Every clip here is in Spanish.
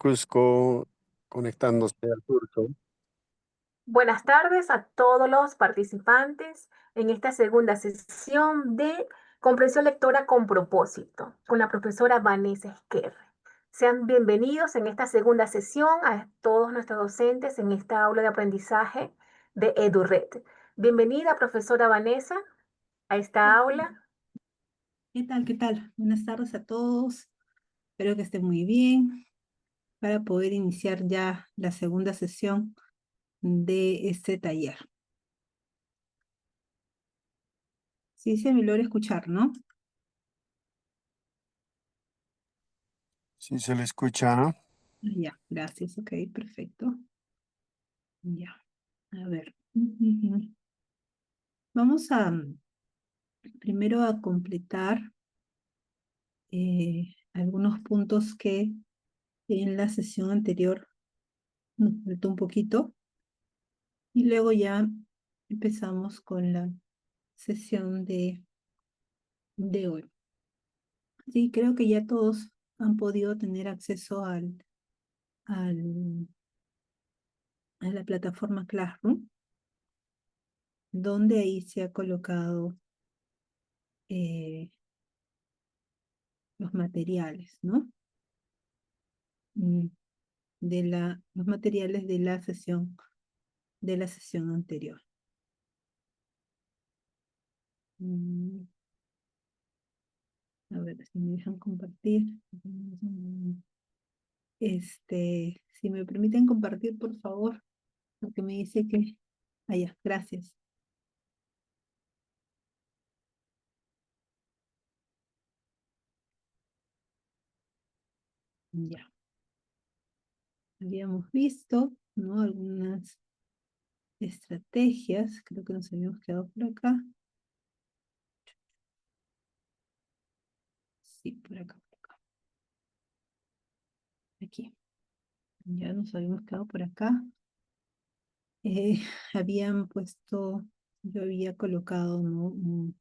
Cusco conectándose al curso. Buenas tardes a todos los participantes en esta segunda sesión de comprensión lectora con propósito con la profesora Vanessa Esquerre. Sean bienvenidos en esta segunda sesión a todos nuestros docentes en esta aula de aprendizaje de EduRed. Bienvenida, profesora Vanessa, a esta aula. ¿Qué tal? ¿Qué tal? Buenas tardes a todos. Espero que estén muy bien para poder iniciar ya la segunda sesión de este taller. Sí, se me logra escuchar, ¿no? Sí se le escucha. Ya, gracias. Ok, perfecto. Ya, a ver. Vamos a primero a completar algunos puntos que en la sesión anterior nos faltó un poquito y luego ya empezamos con la sesión de hoy. Sí, creo que ya todos han podido tener acceso al- a la plataforma Classroom, donde ahí se ha colocado eh, los materiales, ¿no? Mm, los materiales de la sesión anterior. Mm, A ver si me dejan compartir. Si me permiten compartir, por favor, porque me dice que... Ah, ya, gracias. Ya. Habíamos visto, ¿no? Algunas estrategias, creo que nos habíamos quedado por acá. Sí, por acá, por acá. Aquí. Ya nos habíamos quedado por acá. Habían puesto, yo había colocado, ¿no? Un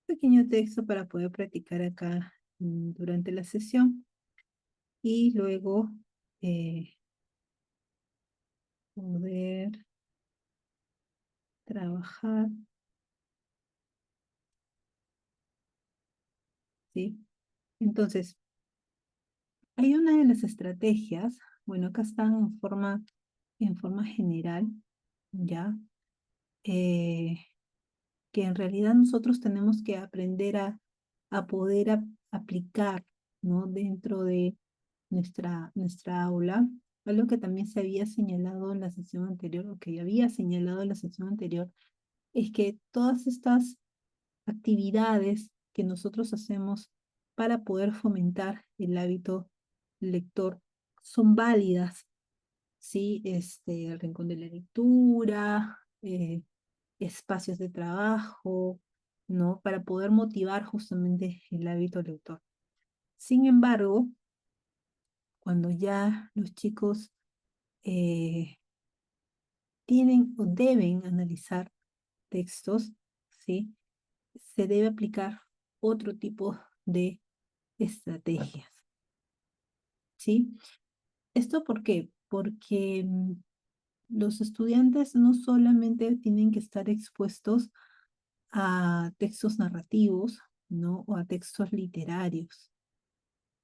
pequeño texto para poder practicar acá durante la sesión y luego poder trabajar, ¿sí? Entonces, hay una de las estrategias, bueno, acá están en forma general, ¿ya? Eh, que en realidad nosotros tenemos que aprender a poder aplicar, ¿no? Dentro de nuestra aula. Algo que también se había señalado en la sesión anterior, o que había señalado en la sesión anterior, es que todas estas actividades que nosotros hacemos para poder fomentar el hábito lector son válidas, ¿sí? El rincón de la lectura, espacios de trabajo, ¿no? Para poder motivar justamente el hábito lector. Sin embargo, cuando ya los chicos eh, tienen o deben analizar textos, ¿sí? Se debe aplicar otro tipo de estrategias, ¿sí? ¿Esto por qué? Porque los estudiantes no solamente tienen que estar expuestos a textos narrativos, ¿no? O a textos literarios,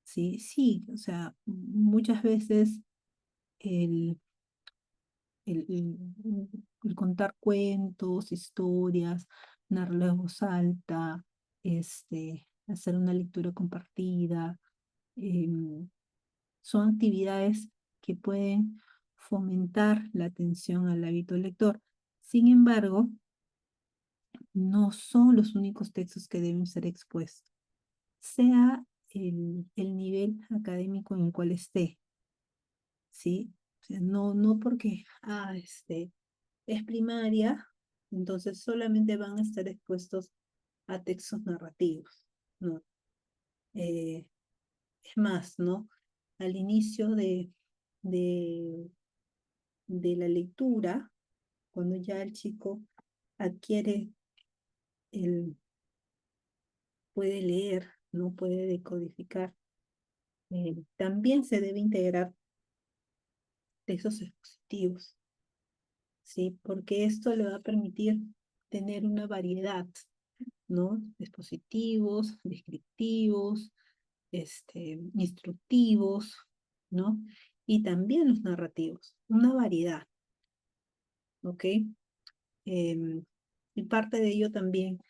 ¿sí? Sí, o sea, muchas veces el, el contar cuentos, historias, narrar en voz alta, hacer una lectura compartida, em, son actividades que pueden fomentar la atención al hábito lector. Sin embargo, no son los únicos textos que deben ser expuestos, sea el nivel académico en el cual esté, ¿sí? O sea, no porque es primaria, entonces solamente van a estar expuestos a textos narrativos, ¿no? Eh, es más, ¿no? Al inicio de, de la lectura, cuando ya el chico adquiere puede leer, no puede decodificar, también se debe integrar textos expositivos, ¿sí? Porque esto le va a permitir tener una variedad, ¿no? Expositivos, descriptivos, instructivos, ¿no? Y también los narrativos, una variedad, ¿ok? Y parte de ello también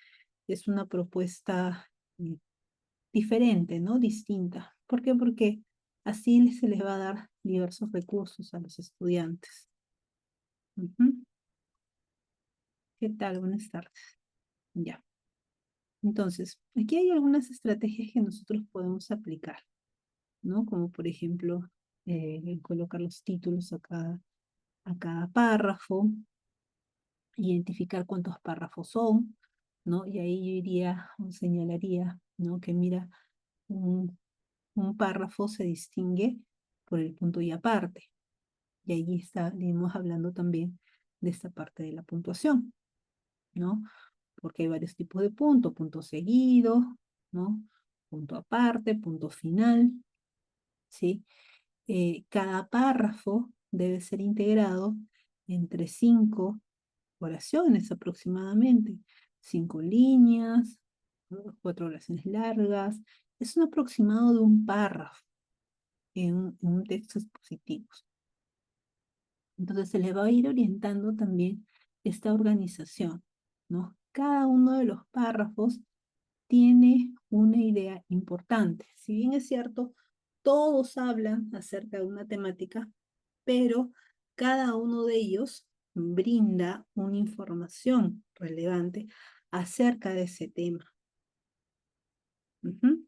es una propuesta diferente, ¿no? Distinta. ¿Por qué? Porque así se les va a dar diversos recursos a los estudiantes. Ujú. ¿Qué tal? Buenas tardes. Ya. Entonces, aquí hay algunas estrategias que nosotros podemos aplicar, ¿no? Como por ejemplo, el colocar los títulos a cada párrafo, identificar cuántos párrafos son, ¿no? Y ahí yo iría o señalaría, ¿no? Que mira, un párrafo se distingue por el punto y aparte. Y allí estaríamos hablando también de esta parte de la puntuación, ¿no? Porque hay varios tipos de punto, punto seguido, ¿no? Punto aparte, punto final, ¿sí? Cada párrafo debe ser integrado entre 5 oraciones aproximadamente, 5 líneas, ¿no? 4 oraciones largas. Es un aproximado de un párrafo en un texto expositivo. Entonces se le va a ir orientando también esta organización, ¿no? Cada uno de los párrafos tiene una idea importante. Si bien es cierto, todos hablan acerca de una temática, pero cada uno de ellos brinda una información relevante acerca de ese tema. Ujú.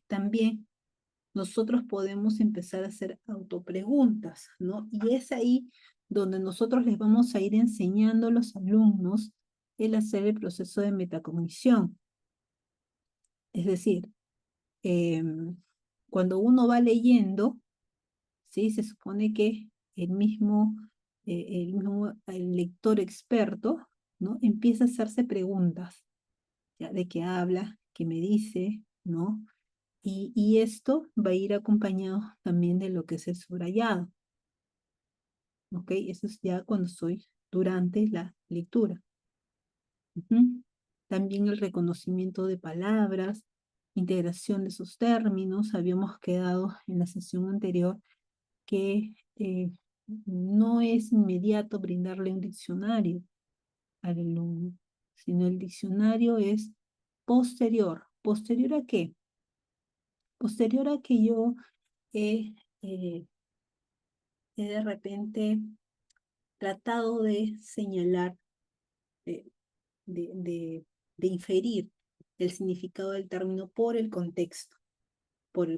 También nosotros podemos empezar a hacer autopreguntas, ¿no? Y es ahí donde nosotros les vamos a ir enseñando a los alumnos el hacer el proceso de metacognición. Es decir, cuando uno va leyendo, ¿sí? Se supone que el lector experto, ¿no? Empieza a hacerse preguntas, ¿ya? ¿De qué habla? ¿Qué me dice? ¿No? Y esto va a ir acompañado también de lo que es el subrayado, ¿ok? Eso es ya cuando estoy durante la lectura. Ujú. También el reconocimiento de palabras, integración de esos términos. Habíamos quedado en la sesión anterior que no es inmediato brindarle un diccionario al alumno, sino el diccionario es posterior. ¿Posterior a qué? Posterior a que yo he, eh, he de repente tratado de señalar, de, de, de, de inferir el significado del término por el contexto, por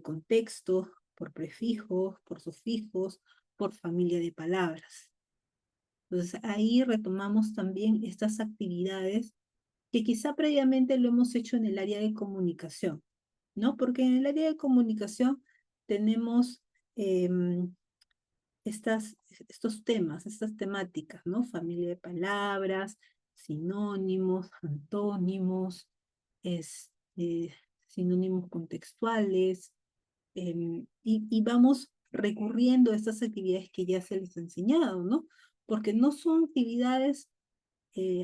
prefijos, por sufijos, por familia de palabras. Entonces ahí retomamos también estas actividades que quizá previamente lo hemos hecho en el área de comunicación, ¿no? Porque en el área de comunicación tenemos em, estos temas, estas temáticas, ¿no? Familia de palabras, sinónimos, antónimos, sinónimos contextuales, y vamos recurriendo a estas actividades que ya se les ha enseñado, ¿no? Porque no son actividades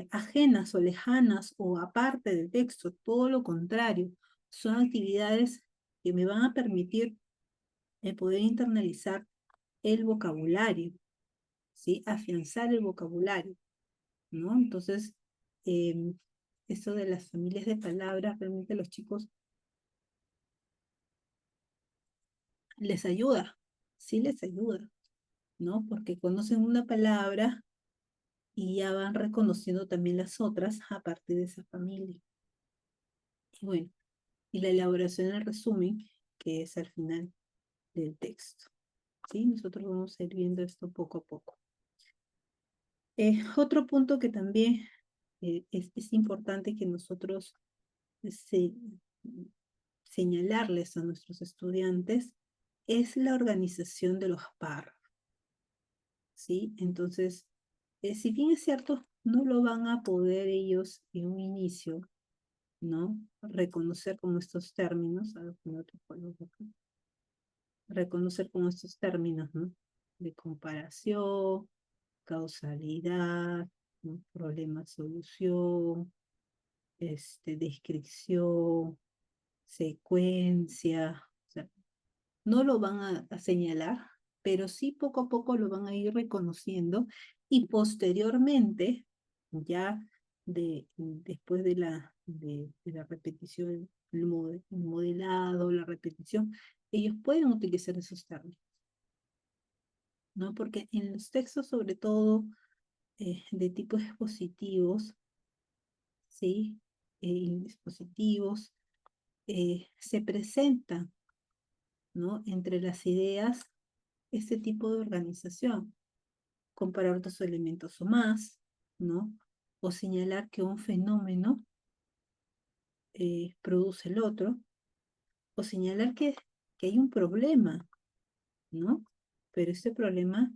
ajenas o lejanas o aparte del texto, todo lo contrario, son actividades que me van a permitir poder internalizar el vocabulario, ¿sí? Afianzar el vocabulario, ¿no? Entonces, esto de las familias de palabras, realmente a los chicos les ayuda, sí les ayuda, ¿no? Porque conocen una palabra y ya van reconociendo también las otras a partir de esa familia. Y bueno, y la elaboración del resumen, que es al final del texto, ¿sí? Nosotros vamos a ir viendo esto poco a poco. Otro punto que también es importante que nosotros se- señalarles a nuestros estudiantes es la organización de los párrafos, ¿sí? Entonces, si bien es cierto, no lo van a poder ellos en un inicio, ¿no? Reconocer como estos términos, a ver, poner otro color acá. Reconocer como estos términos, ¿no? de comparación, causalidad, ¿no? Problema, solución, descripción, secuencia. O sea, no lo van a señalar, pero sí poco a poco lo van a ir reconociendo y posteriormente, ya después de la repetición, el modelado, la repetición, ellos pueden utilizar esos términos, ¿no? Porque en los textos, sobre todo de tipos expositivos, ¿sí? En dispositivos, se presentan, ¿no? Entre las ideas este tipo de organización, comparar dos elementos o más, ¿no? O señalar que un fenómeno produce el otro, o señalar que hay un problema, ¿no? Pero este problema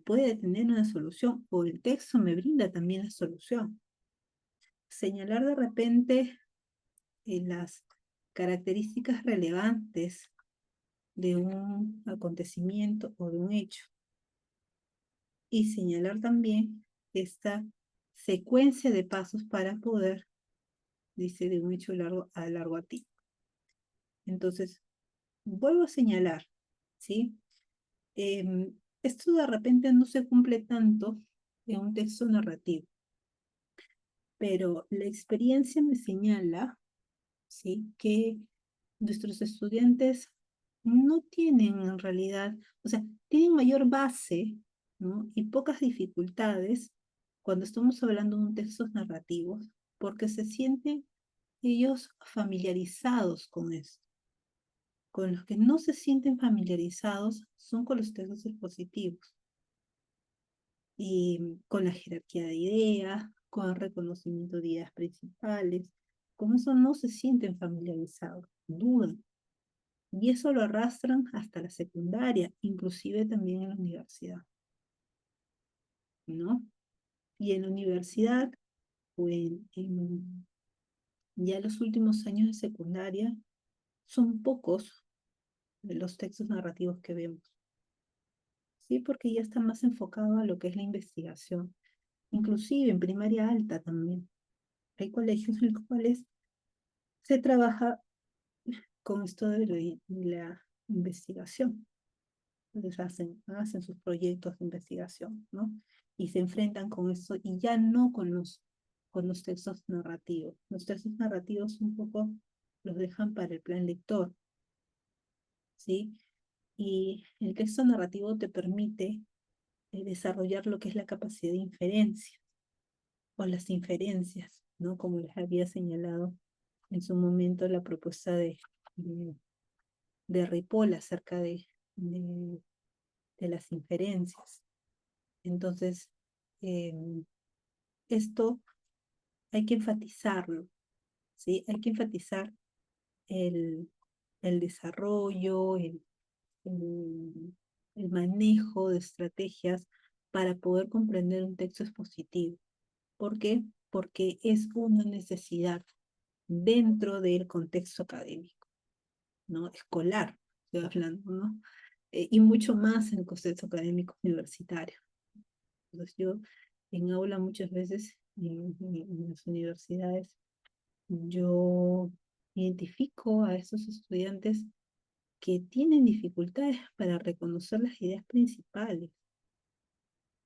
puede tener una solución, o el texto me brinda también la solución. Señalar de repente las características relevantes de un acontecimiento o de un hecho, y señalar también esta secuencia de pasos para poder, dice, de un hecho largo a ti. Entonces, vuelvo a señalar, ¿sí? Esto de repente no se cumple tanto en un texto narrativo, pero la experiencia me señala, ¿sí? Que nuestros estudiantes no tienen en realidad, o sea, tienen mayor base, ¿no? Y pocas dificultades cuando estamos hablando de un textos narrativos, porque se sienten ellos familiarizados con esto. Con los que no se sienten familiarizados son con los textos expositivos y con la jerarquía de ideas, con el reconocimiento de ideas principales. Con eso no se sienten familiarizados, dudan. Y eso lo arrastran hasta la secundaria, inclusive también en la universidad, ¿no? Y en la universidad, o ya los últimos años de secundaria, son pocos los textos narrativos que vemos, ¿sí? Porque ya está más enfocado a lo que es la investigación, inclusive en primaria alta también. Hay colegios en los cuales se trabaja con esto de la investigación. Entonces hacen sus proyectos de investigación, ¿no? Y se enfrentan con eso y ya no con los textos narrativos. Los textos narrativos un poco los dejan para el plan lector, ¿sí? Y el texto narrativo te permite desarrollar lo que es la capacidad de inferencia o las inferencias, ¿no? Como les había señalado en su momento la propuesta de, de Ripoll acerca de las inferencias. Entonces, eh, esto hay que enfatizarlo, ¿sí? Hay que enfatizar el, el desarrollo, el, el manejo de estrategias para poder comprender un texto expositivo. ¿Por qué? Porque es una necesidad dentro del contexto académico, ¿no? Escolar, estoy hablando, ¿no? Y mucho más en el contexto académico universitario. Entonces yo en aula muchas veces, en las universidades, yo identifico a esos estudiantes que tienen dificultades para reconocer las ideas principales,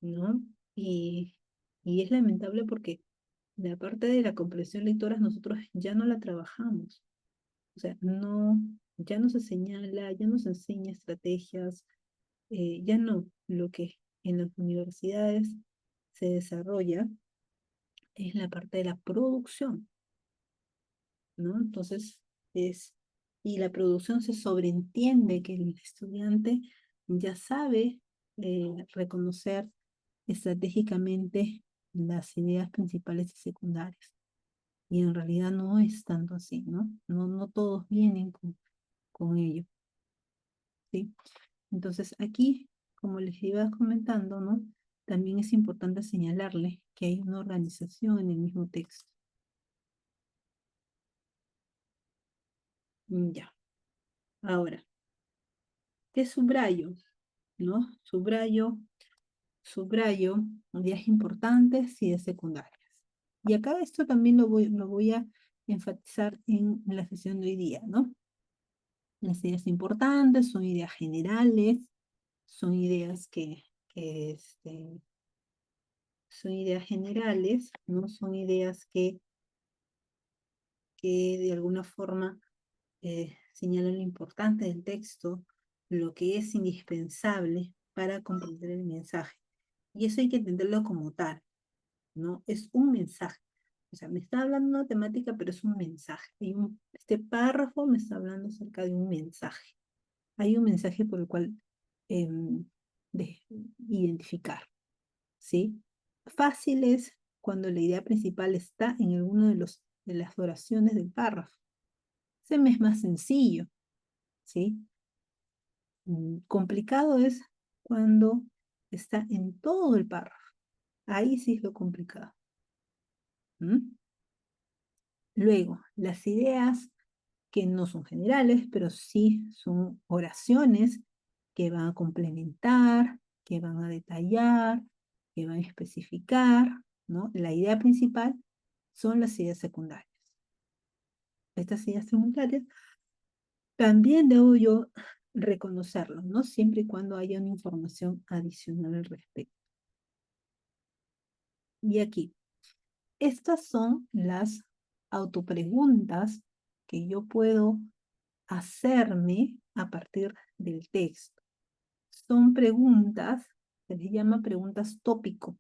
¿no? Y es lamentable porque la parte de la comprensión lectora nosotros ya no la trabajamos. O sea, no, ya no se señala, ya no se enseña estrategias, ya no. Lo que en las universidades se desarrolla es la parte de la producción, ¿no? Entonces, y la producción se sobreentiende que el estudiante ya sabe reconocer estratégicamente las ideas principales y secundarias. Y en realidad no es tanto así, ¿no? No todos vienen con ello, ¿sí? Entonces aquí, como les iba comentando, ¿no? También es importante señalarle que hay una organización en el mismo texto. Ya. Ahora, ¿qué subrayo? ¿no? Subrayo ideas importantes y ideas secundarias. Y acá esto también lo voy a enfatizar en la sesión de hoy día, ¿no? Las ideas importantes son ideas generales, son ideas son ideas generales, ¿no? Son ideas que de alguna forma señalan lo importante del texto, lo que es indispensable para comprender el mensaje. Y eso hay que entenderlo como tal, ¿no? Es un mensaje. O sea, me está hablando una temática, pero es un mensaje. Este párrafo me está hablando acerca de un mensaje. Hay un mensaje por el cual em, de identificar, ¿sí? Fácil es cuando la idea principal está en alguno de las oraciones del párrafo. Se me es más sencillo, ¿sí? Complicado es cuando está en todo el párrafo. Ahí sí es lo complicado. ¿Mm? Luego, las ideas que no son generales, pero sí son oraciones que van a complementar, que van a detallar, que van a especificar, ¿no? La idea principal son las ideas secundarias. Estas ideas secundarias también debo yo reconocerlo, ¿no? Siempre y cuando haya una información adicional al respecto. Y aquí, estas son las autopreguntas que yo puedo hacerme a partir del texto. Son preguntas, se les llama preguntas tópico,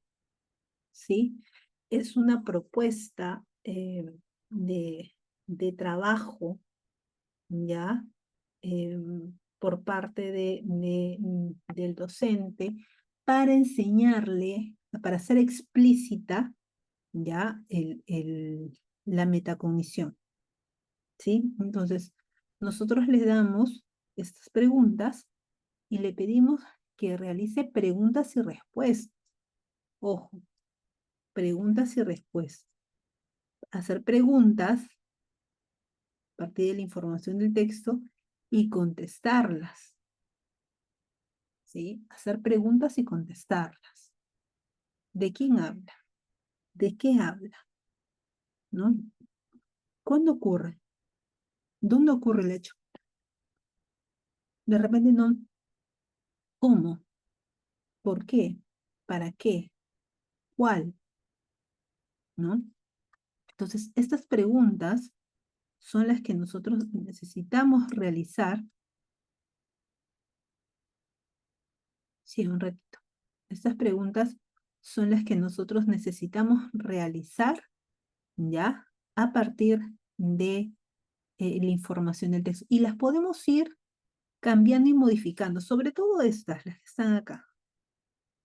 ¿sí? Es una propuesta de, de trabajo, ¿ya? Por parte del docente para enseñarle, para hacer explícita, ¿ya? La metacognición, ¿sí? Entonces, nosotros les damos estas preguntas y le pedimos que realice preguntas y respuestas. Ojo, preguntas y respuestas. Hacer preguntas a partir de la información del texto y contestarlas, ¿sí? Hacer preguntas y contestarlas. ¿De quién habla? ¿De qué habla? ¿No? ¿Cuándo ocurre? ¿Dónde ocurre el hecho? De repente no. ¿Cómo? ¿Por qué? ¿Para qué? ¿Cuál? ¿No? Entonces, estas preguntas son las que nosotros necesitamos realizar. Sí, un ratito. Estas preguntas son las que nosotros necesitamos realizar, ¿ya? A partir de la información del texto. Y las podemos ir cambiando y modificando, sobre todo estas, las que están acá.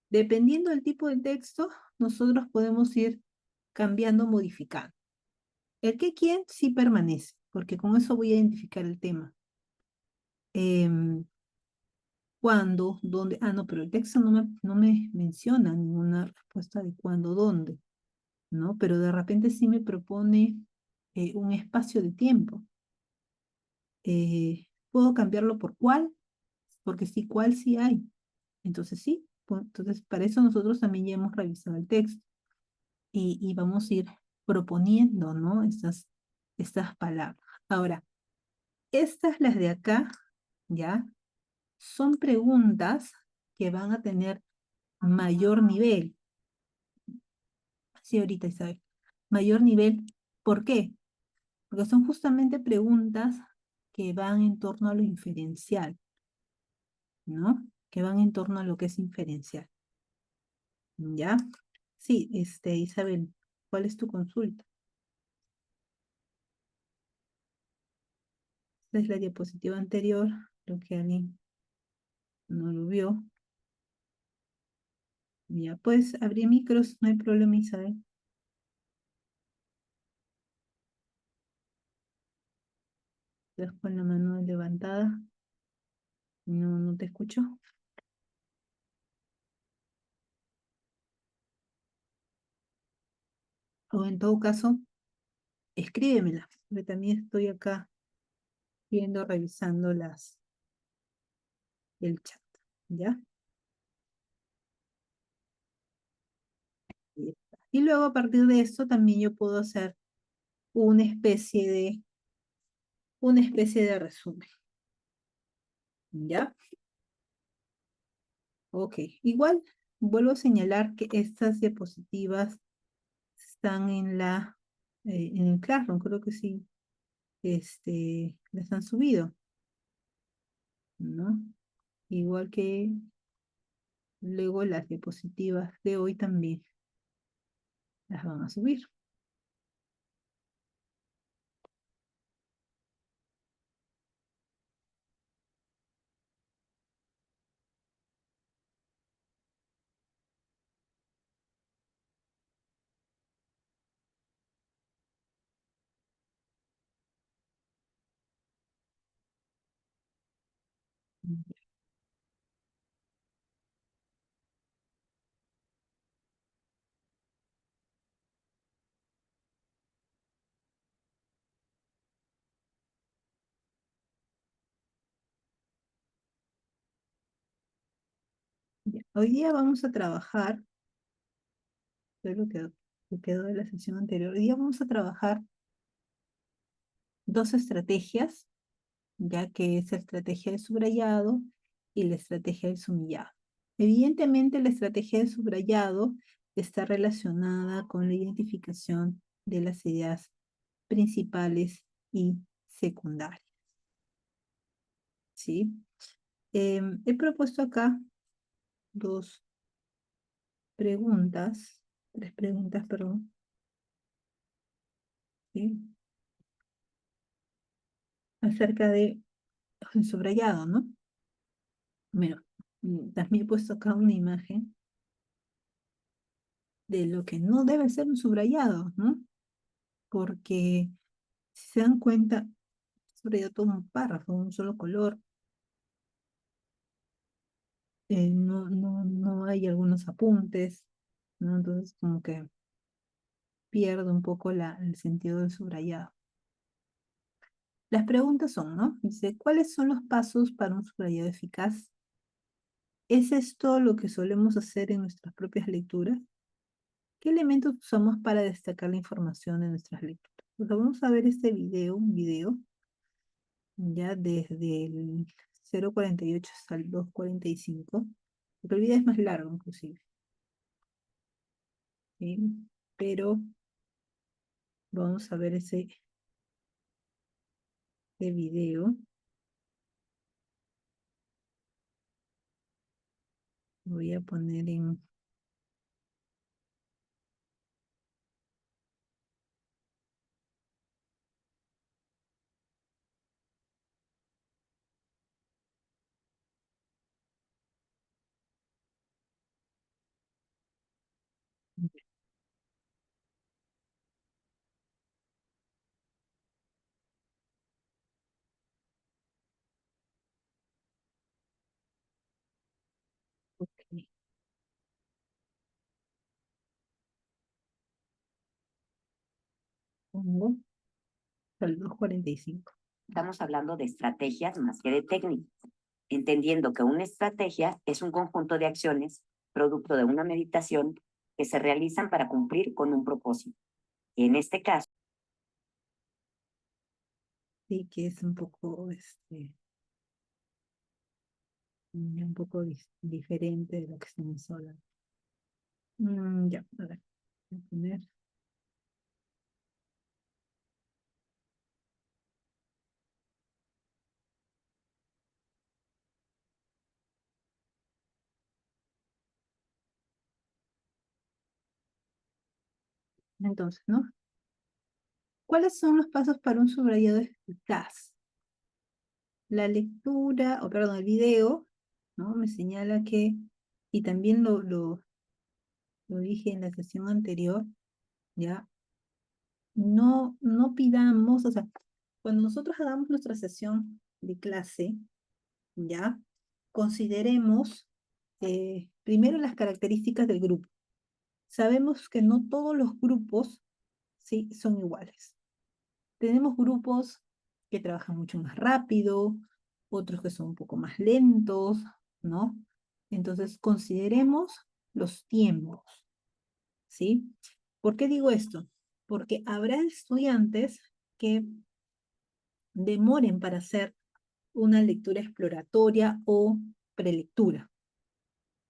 Dependiendo del tipo de texto, nosotros podemos ir cambiando, modificando. El qué, quién sí permanece, porque con eso voy a identificar el tema. Cuándo, dónde. Ah, no, pero el texto no me menciona ninguna respuesta de cuándo, dónde, ¿no? Pero de repente sí me propone un espacio de tiempo. ¿Puedo cambiarlo por cuál? Porque sí, cuál sí hay. Entonces sí, pues, entonces para eso nosotros también ya hemos revisado el texto y vamos a ir proponiendo, ¿no? Estas palabras. Ahora, estas, las de acá, ¿ya? Son preguntas que van a tener mayor nivel. Sí, ahorita Isabel. Mayor nivel. ¿Por qué? Porque son justamente preguntas que van en torno a lo inferencial, ¿no? Que van en torno a lo que es inferencial. ¿Ya? Sí, Isabel, ¿cuál es tu consulta? Esta es la diapositiva anterior, lo que alguien no lo vio. Ya, pues abrir micros, no hay problema, Isabel. Estás con la mano levantada. No te escucho. O en todo caso, escríbemela, porque también estoy acá viendo, revisando el chat, ¿ya? Y luego a partir de esto también yo puedo hacer una especie de, una especie de resumen, ¿ya? Ok, igual vuelvo a señalar que estas diapositivas están en el Classroom, creo que sí, las han subido, ¿no? Igual que luego las diapositivas de hoy también las van a subir. Ya, hoy día vamos a trabajar, es lo que quedó de la sesión anterior, hoy día vamos a trabajar dos estrategias, ya que es la estrategia del subrayado y la estrategia del sumillado. Evidentemente, la estrategia del subrayado está relacionada con la identificación de las ideas principales y secundarias, ¿sí? He propuesto acá dos preguntas, tres preguntas, perdón, ¿sí? Acerca de el subrayado, ¿no? Mira, también he puesto acá una imagen de lo que no debe ser un subrayado, ¿no? Porque si se dan cuenta, subrayado todo un párrafo, un solo color, no hay algunos apuntes, ¿no? Entonces como que pierde un poco el sentido del subrayado. Las preguntas son, ¿no? Dice, ¿cuáles son los pasos para un subrayado eficaz? ¿Es esto lo que solemos hacer en nuestras propias lecturas? ¿Qué elementos usamos para destacar la información de nuestras lecturas? Pues vamos a ver este video, un video, ya desde el 0:48 hasta el 2:45, porque el video es más largo inclusive, ¿sí? Pero vamos a ver ese video. Voy a poner en... Ok, pongo hasta el 2:45. Estamos hablando de estrategias más que de técnicas, entendiendo que una estrategia es un conjunto de acciones producto de una meditación que se realizan para cumplir con un propósito. En este caso, Sí, que es un poco, un poco diferente de lo que estamos hablando. Ya, a ver, voy a poner... Entonces, ¿no? ¿Cuáles son los pasos para un subrayado eficaz? La lectura, o perdón, el video, ¿no? Me señala que, y también lo dije en la sesión anterior, ¿ya? No pidamos, o sea, cuando nosotros hagamos nuestra sesión de clase, ¿ya? Consideremos primero las características del grupo. Sabemos que no todos los grupos, ¿sí? Son iguales. Tenemos grupos que trabajan mucho más rápido, otros que son un poco más lentos, ¿no? Entonces, consideremos los tiempos, ¿sí? ¿Por qué digo esto? Porque habrá estudiantes que demoren para hacer una lectura exploratoria o prelectura,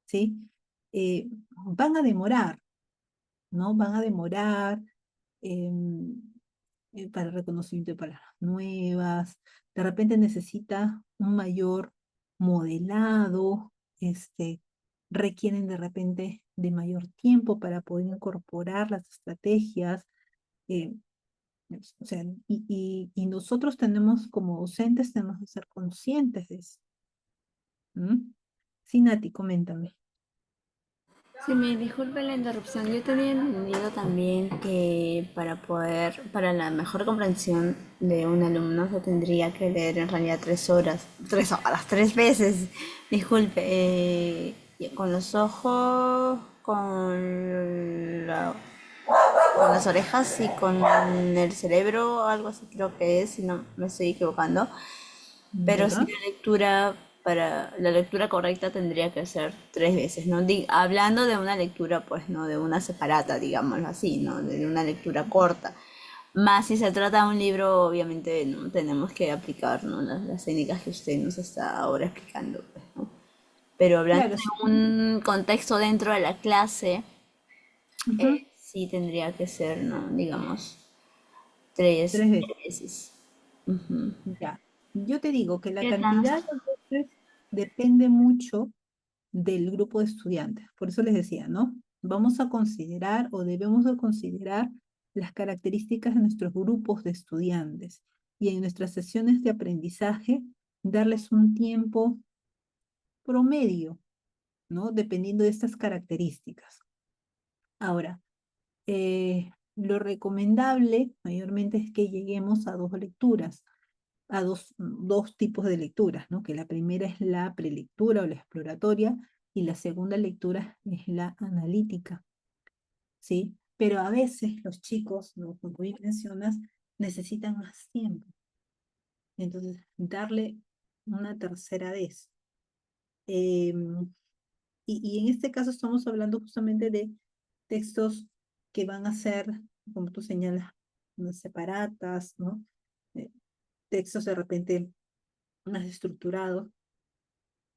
¿sí? Van a demorar, ¿no? Van a demorar em, para reconocimiento de palabras nuevas, de repente necesita un mayor modelado, requieren de repente de mayor tiempo para poder incorporar las estrategias. eh, o sea, y nosotros tenemos como docentes, tenemos que ser conscientes de eso. ¿Mm? Sí, Nati, coméntame. Si me disculpe la interrupción, yo tenía entendido también que para la mejor comprensión de un alumno se tendría que leer en realidad 3 horas, 3 horas, 3 veces, disculpe, con los ojos, con las orejas y con el cerebro, algo así creo que es, si no me estoy equivocando. Pero sí ¿Ya? para la lectura correcta tendría que ser 3 veces, ¿no? Hablando de una lectura, pues, ¿no? De una separata, digámoslo así, ¿no? De una lectura corta. Más si se trata de un libro, obviamente, ¿no? Tenemos que aplicar, ¿no? Las técnicas que usted nos está ahora explicando, pues, ¿no? Pero hablando Claro, sí. de un contexto dentro de la clase, Ujú. sí tendría que ser, ¿no? Digamos, tres 3 veces. veces. Ujú. Ya. Yo te digo que la ¿Qué tal? cantidad de veces depende mucho del grupo de estudiantes. Por eso les decía, ¿no? Vamos a considerar o debemos de considerar las características de nuestros grupos de estudiantes y en nuestras sesiones de aprendizaje darles un tiempo promedio, ¿no? Dependiendo de estas características. Ahora, lo recomendable mayormente es que lleguemos a 2 lecturas, a dos tipos de lecturas, ¿no? Que la primera es la prelectura o la exploratoria y la segunda lectura es la analítica, ¿sí? Pero a veces los chicos, ¿no? Como bien mencionas, necesitan más tiempo. Entonces, darle una tercera vez. Em, y en este caso estamos hablando justamente de textos que van a ser, como tú señalas, unas separatas, ¿no? Eh, Textos de repente más estructurados,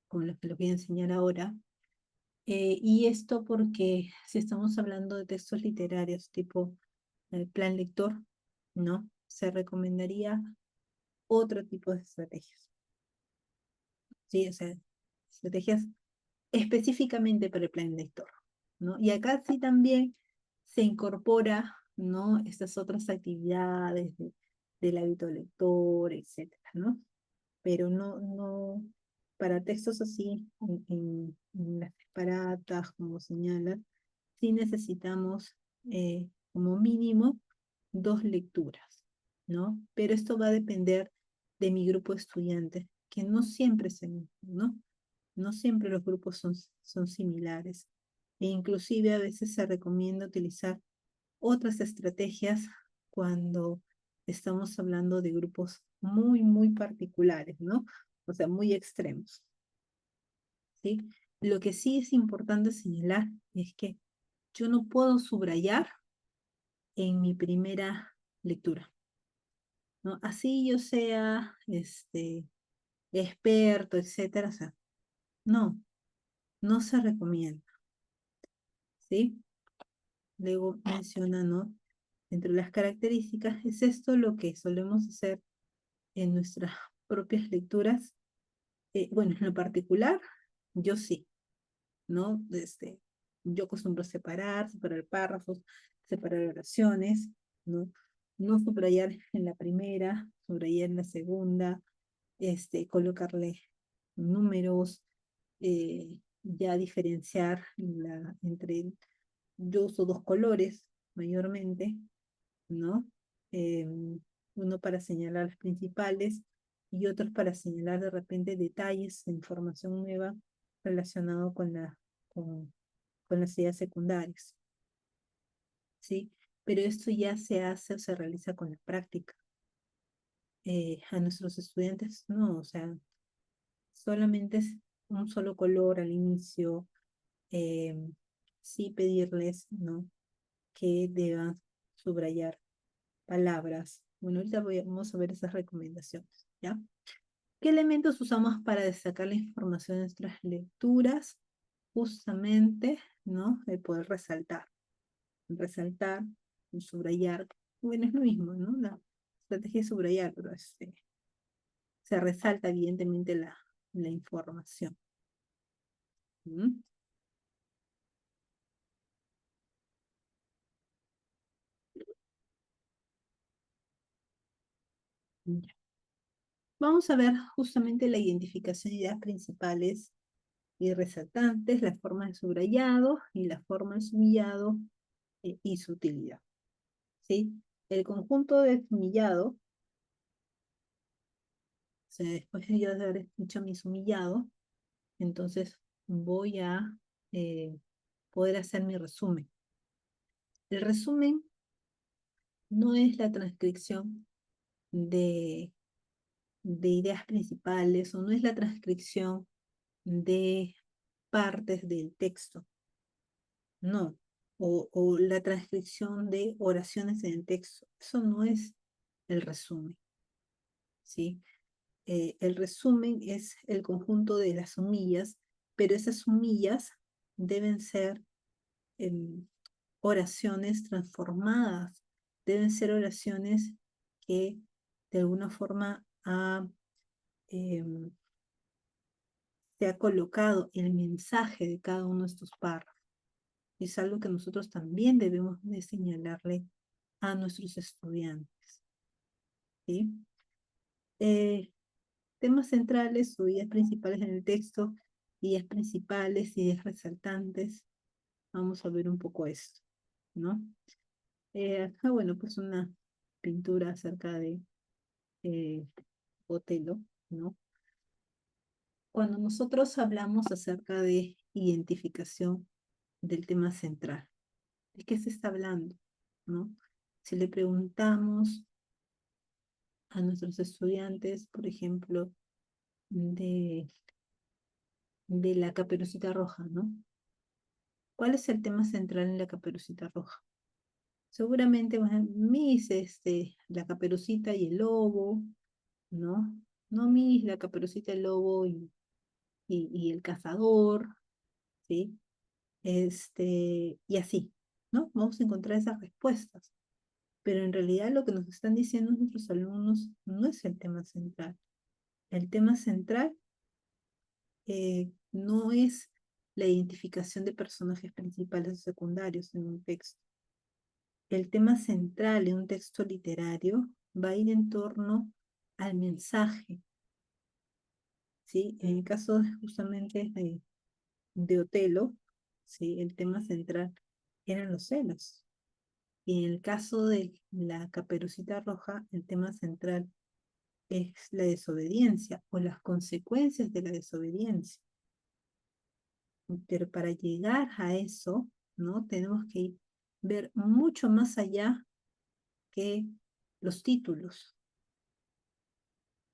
como los que les voy a enseñar ahora. Y esto porque si estamos hablando de textos literarios tipo plan lector, ¿no? Se recomendaría otro tipo de estrategias, ¿sí? O sea, estrategias específicamente para el plan lector, ¿no? Y acá sí también se incorpora, ¿no? Estas otras actividades del hábito lector, etcétera, ¿no? Pero no, para textos así, en las separatas, como señalas, sí necesitamos como mínimo 2 lecturas, ¿no? Pero esto va a depender de mi grupo de estudiantes, que no siempre es el mismo, ¿no? No siempre los grupos son similares. E inclusive a veces se recomienda utilizar otras estrategias cuando estamos hablando de grupos muy particulares, ¿no? O sea, muy extremos, ¿sí? Lo que sí es importante señalar es que yo no puedo subrayar en mi primera lectura, ¿no? Así yo sea, experto, etcétera, o sea, no, no se recomienda, ¿sí? Luego menciona, ¿no? Entre las características, es esto lo que solemos hacer en nuestras propias lecturas. Bueno, en lo particular, yo sí, ¿no? Yo acostumbro separar párrafos, separar oraciones, ¿no? No subrayar en la primera, subrayar en la segunda, colocarle números, ya diferenciar yo uso 2 colores mayormente, ¿no? Uno para señalar las principales y otros para señalar de repente detalles de información nueva relacionado con, con las ideas secundarias, ¿sí? Pero esto ya se hace o se realiza con la práctica. A nuestros estudiantes no, o sea, solamente es un solo color al inicio, sí pedirles, ¿no? que deban subrayar palabras. Bueno, ahorita vamos a ver esas recomendaciones, ¿ya? ¿Qué elementos usamos para destacar la información de nuestras lecturas? Justamente, ¿no? El poder resaltar. Resaltar, subrayar. Bueno, es lo mismo, ¿no? La estrategia es subrayar, pero se resalta evidentemente la información. ¿Mm? Ya. Vamos a ver justamente la identificación de ideas principales y resaltantes, la forma de subrayado y la forma de sumillado y su utilidad. ¿Sí? El conjunto de sumillado, o sea, después de yo haber hecho mi sumillado, entonces voy a poder hacer mi resumen. El resumen no es la transcripción de, de ideas principales o no es la transcripción de partes del texto, no. O la transcripción de oraciones en el texto. Eso no es el resumen, ¿sí? El resumen es el conjunto de las sumillas, pero esas sumillas deben ser em, oraciones transformadas, deben ser oraciones que de alguna forma em, se ha colocado el mensaje de cada uno de estos párrafos. Es algo que nosotros también debemos de señalarle a nuestros estudiantes, ¿sí? Eh, Temas centrales o ideas principales en el texto, ideas principales, ideas resaltantes. Vamos a ver un poco esto, ¿no? Acá, bueno, pues una pintura acerca de eh, Otelo, ¿no? Cuando nosotros hablamos acerca de identificación del tema central, ¿de qué se está hablando? ¿No? Si le preguntamos a nuestros estudiantes, por ejemplo, de, de la Caperucita Roja, ¿no? ¿Cuál es el tema central en la Caperucita Roja? Seguramente Miss, la Caperucita y el lobo, ¿no? No Miss, la Caperucita, el lobo y el cazador, ¿sí? Y así, ¿no? Vamos a encontrar esas respuestas. Pero en realidad lo que nos están diciendo nuestros alumnos no es el tema central. El tema central no es la identificación de personajes principales o secundarios en un texto. El tema central en un texto literario va a ir en torno al mensaje, ¿sí? En el caso justamente de Otelo, ¿sí? El tema central eran los celos. Y en el caso de la Caperucita Roja, el tema central es la desobediencia o las consecuencias de la desobediencia. Pero para llegar a eso, ¿no? Tenemos que ver mucho más allá que los títulos,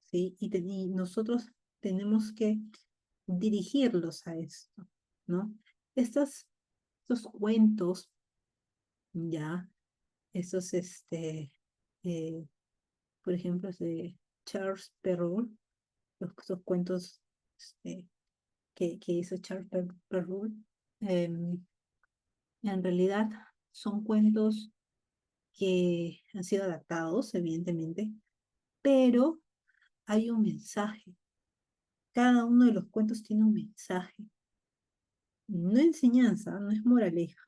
¿sí? Y nosotros tenemos que dirigirlos a esto, ¿no? Estos cuentos, ya, esos, eh, por ejemplo, de Charles Perrault, esos cuentos este, que hizo Charles Perrault, en realidad son cuentos que han sido adaptados, evidentemente, pero hay un mensaje. Cada uno de los cuentos tiene un mensaje. No enseñanza, no es moraleja.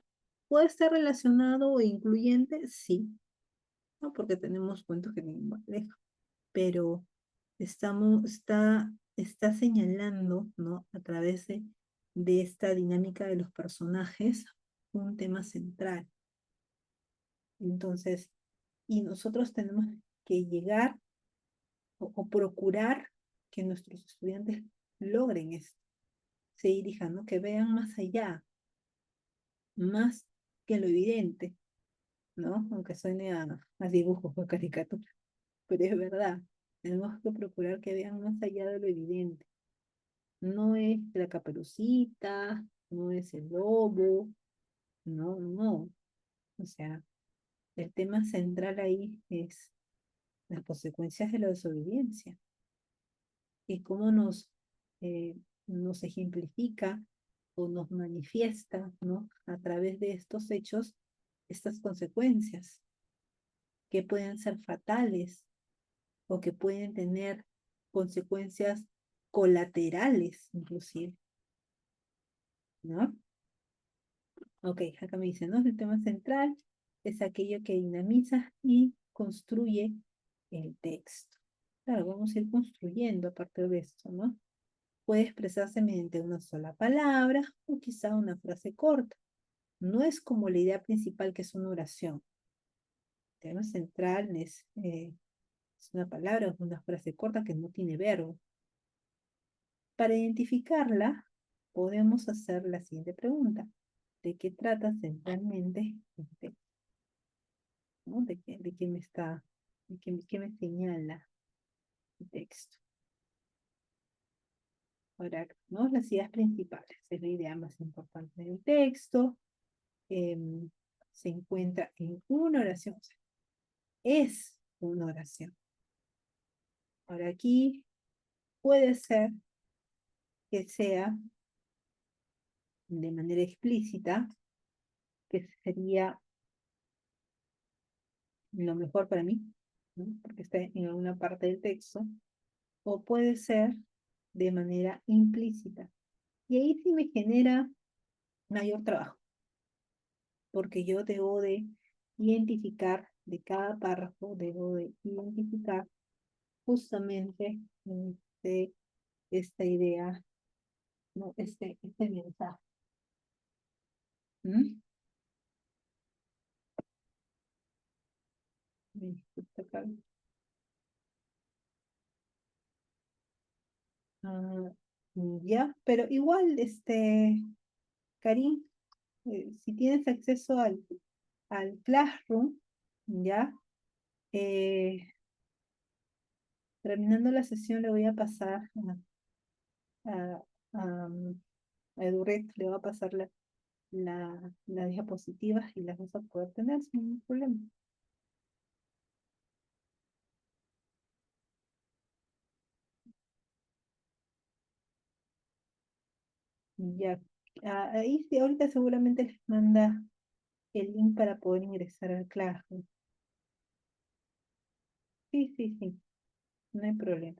¿Puede estar relacionado o incluyente? Sí, ¿no? Porque tenemos cuentos que tienen moraleja, pero está señalando, ¿no? A través de esta dinámica de los personajes un tema central. Entonces, y nosotros tenemos que llegar o procurar que nuestros estudiantes logren esto, se dirijan, ¿no? Que vean más allá, más que lo evidente, ¿no? Aunque suene a dibujos o caricatura, pero es verdad, tenemos que procurar que vean más allá de lo evidente. No es la Caperucita, no es el lobo, no, no. O sea, el tema central ahí es las consecuencias de la desobediencia y cómo nos ejemplifica o nos manifiesta, ¿no? A través de estos hechos, estas consecuencias que pueden ser fatales o que pueden tener consecuencias colaterales, inclusive, ¿no? Ok, acá me dice, ¿no? El tema central es aquello que dinamiza y construye el texto. Claro, vamos a ir construyendo a partir de esto, ¿no? Puede expresarse mediante una sola palabra o quizá una frase corta. No es como la idea principal que es una oración. El tema central es una palabra o una frase corta que no tiene verbo. Para identificarla, podemos hacer la siguiente pregunta. ¿De qué trata centralmente el texto? ¿No? ¿De qué me está, qué me señala el texto? Ahora, ¿no? Las ideas principales. Es la idea más importante del texto. Se encuentra en una oración. O sea, es una oración. Ahora aquí puede ser que sea de manera explícita, que sería lo mejor para mí, ¿no? Porque está en alguna parte del texto, o puede ser de manera implícita. Y ahí sí me genera mayor trabajo, porque yo debo de identificar de cada párrafo, debo de identificar justamente esta idea, ¿no? Este mensaje. ¿Mm? Me disculpa, Carlos. Ah, ya, pero igual, Karim, si tienes acceso al Classroom, ya, terminando la sesión le voy a pasar a, a, a Eduret, le voy a pasar las diapositivas y las vas a poder tener sin ningún problema. Ya, ahí sí, ahorita seguramente les manda el link para poder ingresar al Classroom. Sí, sí, sí, no hay problema.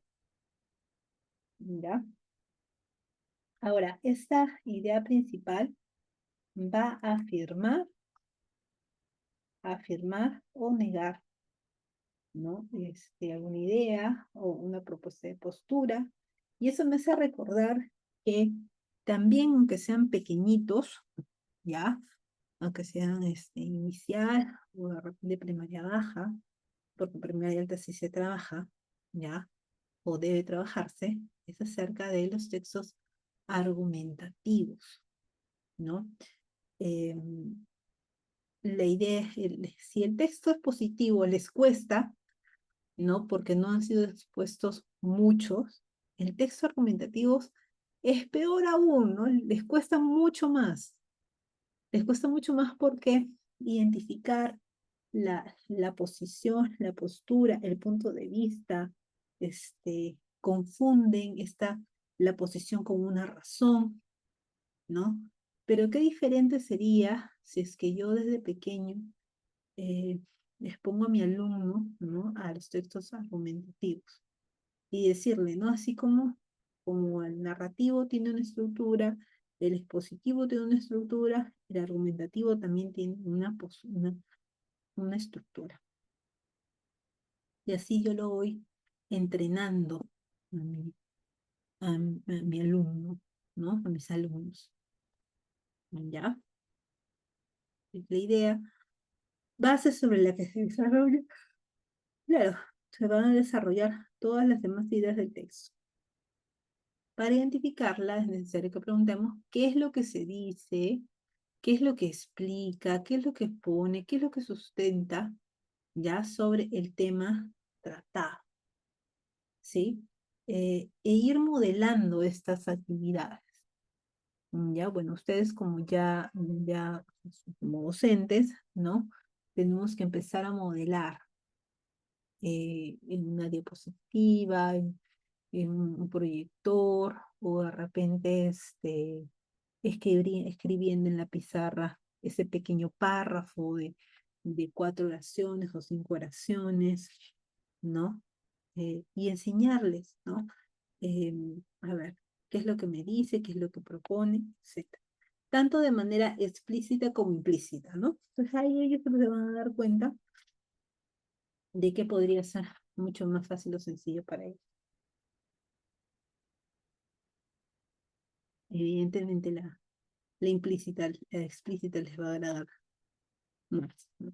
Ya. Ahora, esta idea principal va a afirmar o negar, ¿no? Alguna idea o una propuesta de postura. Y eso me hace recordar que también, aunque sean pequeñitos, ¿ya? Aunque sean inicial o de repente primaria baja, porque primaria alta sí se trabaja, ¿ya? O debe trabajarse, es acerca de los textos argumentativos, ¿no? La idea es, si el texto es positivo, les cuesta, ¿no? Porque no han sido expuestos muchos, el texto argumentativo es peor aún, ¿no? Les cuesta mucho más. Les cuesta mucho más porque identificar la posición, la postura, el punto de vista, confunden la posición con una razón, ¿no? Pero qué diferente sería si es que yo desde pequeño eh, les pongo a mi alumno, ¿no? A los textos argumentativos y decirle, ¿no? Así como el narrativo tiene una estructura, el expositivo tiene una estructura, el argumentativo también tiene una estructura. Y así yo lo voy entrenando a mi alumno, ¿no? A mis alumnos. ¿Ya? Es la idea, base sobre la que se desarrolla, claro, se van a desarrollar todas las demás ideas del texto. Para identificarla es necesario que preguntemos qué es lo que se dice, qué es lo que explica, qué es lo que expone, qué es lo que sustenta ya sobre el tema tratado, ¿sí? E ir modelando estas actividades. Ya, bueno, ustedes ya como docentes, ¿no? Tenemos que empezar a modelar en una diapositiva, en un proyector, o de repente escribiendo en la pizarra ese pequeño párrafo de 4 oraciones o 5 oraciones, ¿no? Y enseñarles, ¿no? A ver, qué es lo que me dice, qué es lo que propone, etcétera. Tanto de manera explícita como implícita, ¿no? Entonces ahí ellos se van a dar cuenta de que podría ser mucho más fácil o sencillo para ellos. Evidentemente la implícita, la explícita les va a agradar más, ¿no?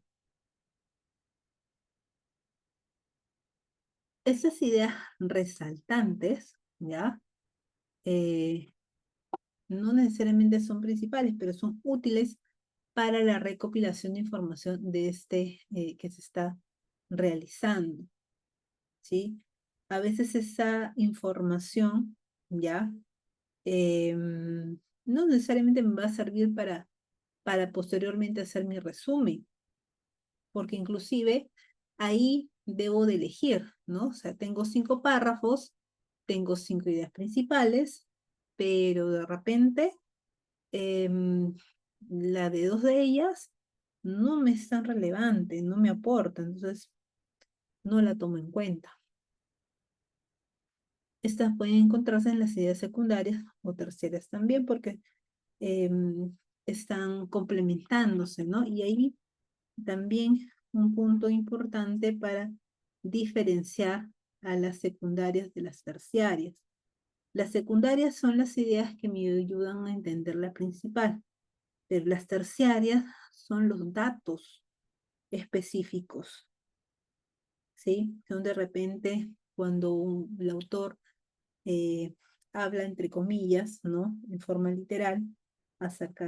Esas ideas resaltantes, ¿ya? Eh, no necesariamente son principales, pero son útiles para la recopilación de información de que se está realizando, ¿sí? A veces esa información, ¿ya? No necesariamente me va a servir para posteriormente hacer mi resumen, porque inclusive ahí debo de elegir, ¿no? O sea, tengo 5 párrafos, tengo 5 ideas principales, pero de repente em, la de 2 de ellas no me es tan relevante, no me aporta, entonces no la tomo en cuenta. Estas pueden encontrarse en las ideas secundarias o terciarias también, porque están complementándose, ¿no? Y ahí también un punto importante para diferenciar a las secundarias de las terciarias. Las secundarias son las ideas que me ayudan a entender la principal, pero las terciarias son los datos específicos, ¿sí? Son de repente cuando el autor habla entre comillas, ¿no? En forma literal, acerca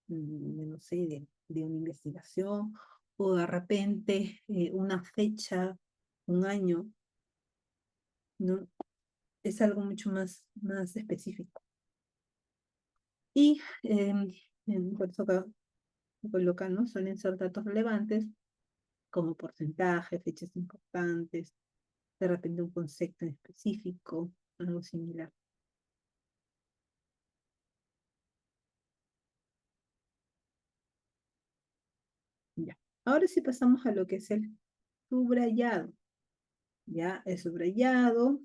no sé, de una investigación, o de repente una fecha, un año, ¿no? Es algo mucho más específico. Y por eso acá se colocan, ¿no? Suelen ser datos relevantes, como porcentaje, fechas importantes, de repente un concepto en específico, algo similar. Ya. Ahora sí pasamos a lo que es el subrayado. Ya, el subrayado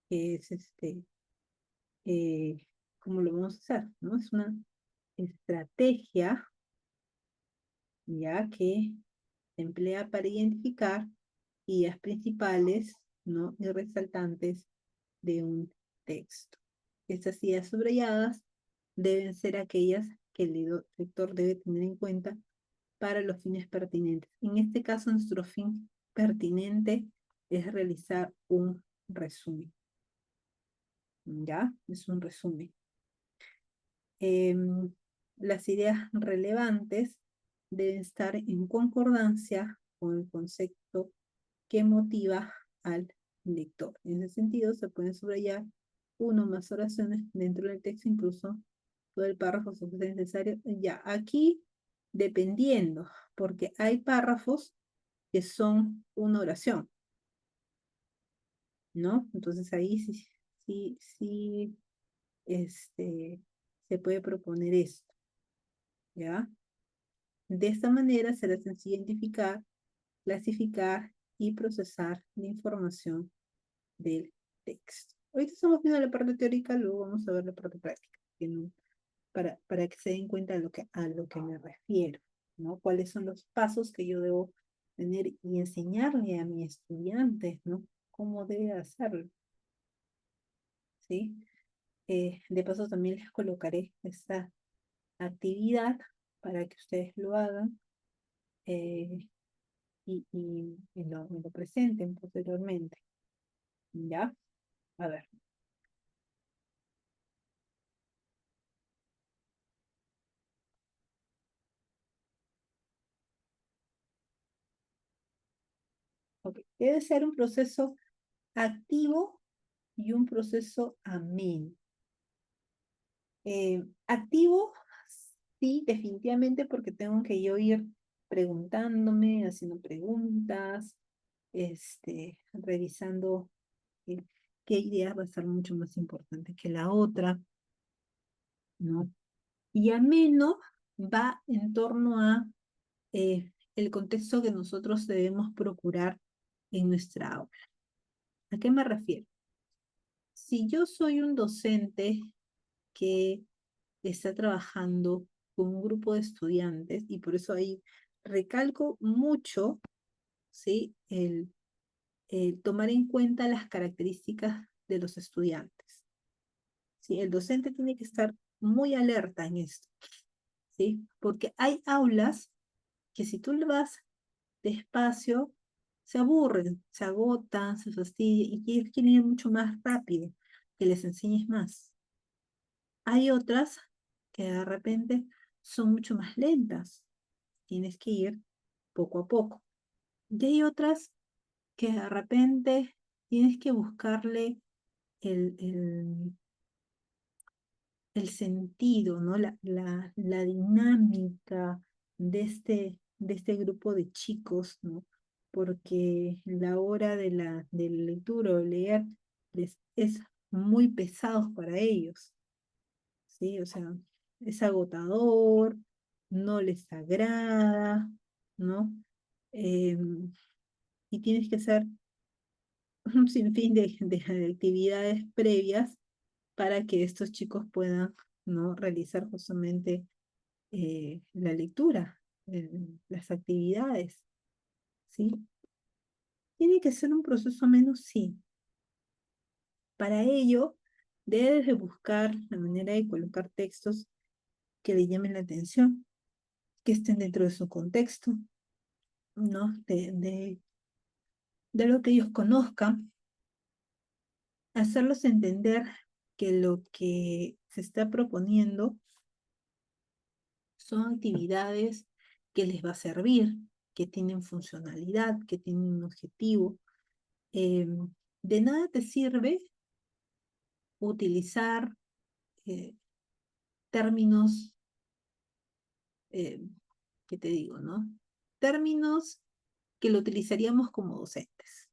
es ¿cómo lo vamos a hacer? ¿No? Es una estrategia, ya, que se emplea para identificar ideas principales, ¿no? Y resaltantes de un texto. Estas ideas subrayadas deben ser aquellas que el lector debe tener en cuenta para los fines pertinentes. En este caso, nuestro fin pertinente es realizar un resumen. ¿Ya? Es un resumen. Las ideas relevantes deben estar en concordancia con el concepto que motiva al lector. En ese sentido, se pueden subrayar 1 o más oraciones dentro del texto, incluso todo el párrafo si es necesario. Ya, aquí, dependiendo, porque hay párrafos que son una oración, ¿no? Entonces ahí sí, se puede proponer esto, ¿ya? De esta manera será sencillo identificar, clasificar y procesar la información del texto. Ahorita estamos viendo la parte teórica, luego vamos a ver la parte práctica, para que se den cuenta a lo que me refiero, ¿no? Cuáles son los pasos que yo debo tener y enseñarle a mi estudiante, ¿no? Cómo debe hacerlo, ¿sí? De paso también les colocaré esta actividad para que ustedes lo hagan y lo presenten posteriormente, ¿ya? A ver. Ok. Debe ser un proceso activo y un proceso ameno. Activo, sí, definitivamente, porque tengo que yo ir preguntándome, haciendo preguntas, revisando eh, qué idea va a ser mucho más importante que la otra, ¿no? Y ameno va en torno a el contexto que nosotros debemos procurar en nuestra aula. ¿A qué me refiero? Si yo soy un docente que está trabajando con un grupo de estudiantes, y por eso ahí recalco mucho, ¿sí? El tomar en cuenta las características de los estudiantes, ¿sí? El docente tiene que estar muy alerta en esto, ¿sí? Porque hay aulas que si tú le vas despacio, se aburren, se agotan, se fastidian y quieren ir mucho más rápido, que les enseñes más. Hay otras que de repente son mucho más lentas, tienes que ir poco a poco. Y hay otras que de repente tienes que buscarle el, el, el sentido, ¿no? La dinámica de este grupo de chicos, ¿no? Porque la hora de la lectura o leer es muy pesado para ellos, ¿sí? O sea, es agotador, no les agrada, ¿no? Y tienes que hacer un sinfín de actividades previas para que estos chicos puedan, ¿no? Realizar justamente la lectura, las actividades, ¿sí? Tiene que ser un proceso menos, sí. Para ello, debes de buscar la manera de colocar textos que le llamen la atención, que estén dentro de su contexto, ¿no? De lo que ellos conozcan, hacerlos entender que lo que se está proponiendo son actividades que les va a servir, que tienen funcionalidad, que tienen un objetivo. De nada te sirve utilizar eh, términos, eh, ¿qué te digo, no? Términos que lo utilizaríamos como docentes,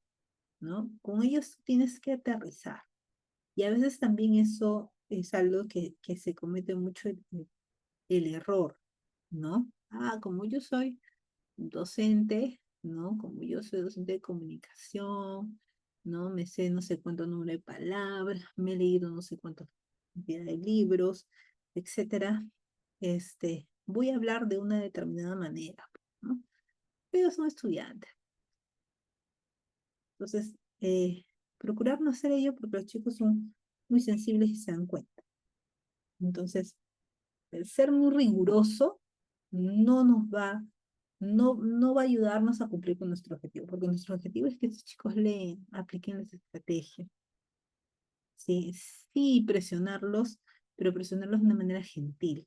¿no? Con ellos tienes que aterrizar. Y a veces también eso es algo que se comete mucho el error, ¿no? Ah, como yo soy docente, ¿no? Como yo soy docente de comunicación, ¿no? Me sé no sé cuánto número de palabras, me he leído no sé cuánta cantidad de libros, etcétera. Voy a hablar de una determinada manera, ¿no? Pero son estudiantes. Entonces, procurar no hacer ello porque los chicos son muy sensibles y se dan cuenta. Entonces, el ser muy riguroso no va a ayudarnos a cumplir con nuestro objetivo, porque nuestro objetivo es que estos chicos lean, apliquen las estrategias, sí, sí presionarlos, pero presionarlos de una manera gentil,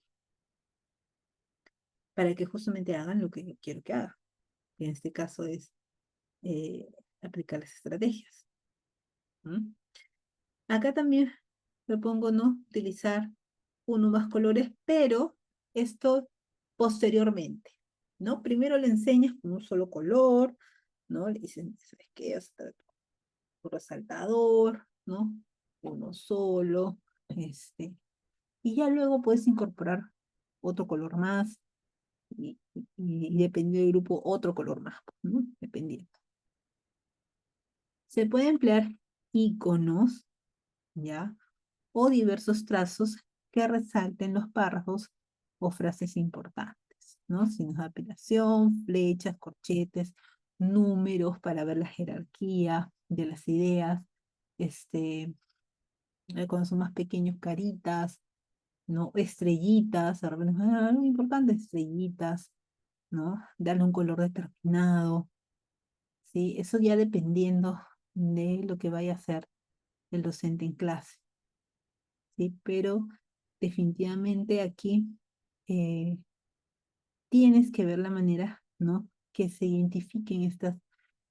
para que justamente hagan lo que yo quiero que hagan, que en este caso es eh, aplicar las estrategias. ¿Mm? Acá también propongo no utilizar uno o más colores, pero esto posteriormente, ¿no? Primero le enseñas con un solo color, ¿no? Le dicen, ¿sabes qué? O sea, tu resaltador, ¿no? Uno solo, y ya luego puedes incorporar otro color más y dependiendo del grupo, otro color más, ¿no? Dependiendo. Se puede emplear iconos, ¿ya? O diversos trazos que resalten los párrafos o frases importantes, ¿no? Signos de apilación, flechas, corchetes, números para ver la jerarquía de las ideas, cuando son más pequeños, caritas, ¿no? Estrellitas, de repente, algo importante, estrellitas, ¿no? Darle un color determinado, ¿sí? Eso ya dependiendo de lo que vaya a hacer el docente en clase, ¿sí? Pero definitivamente aquí eh, tienes que ver la manera, ¿no? Que se identifiquen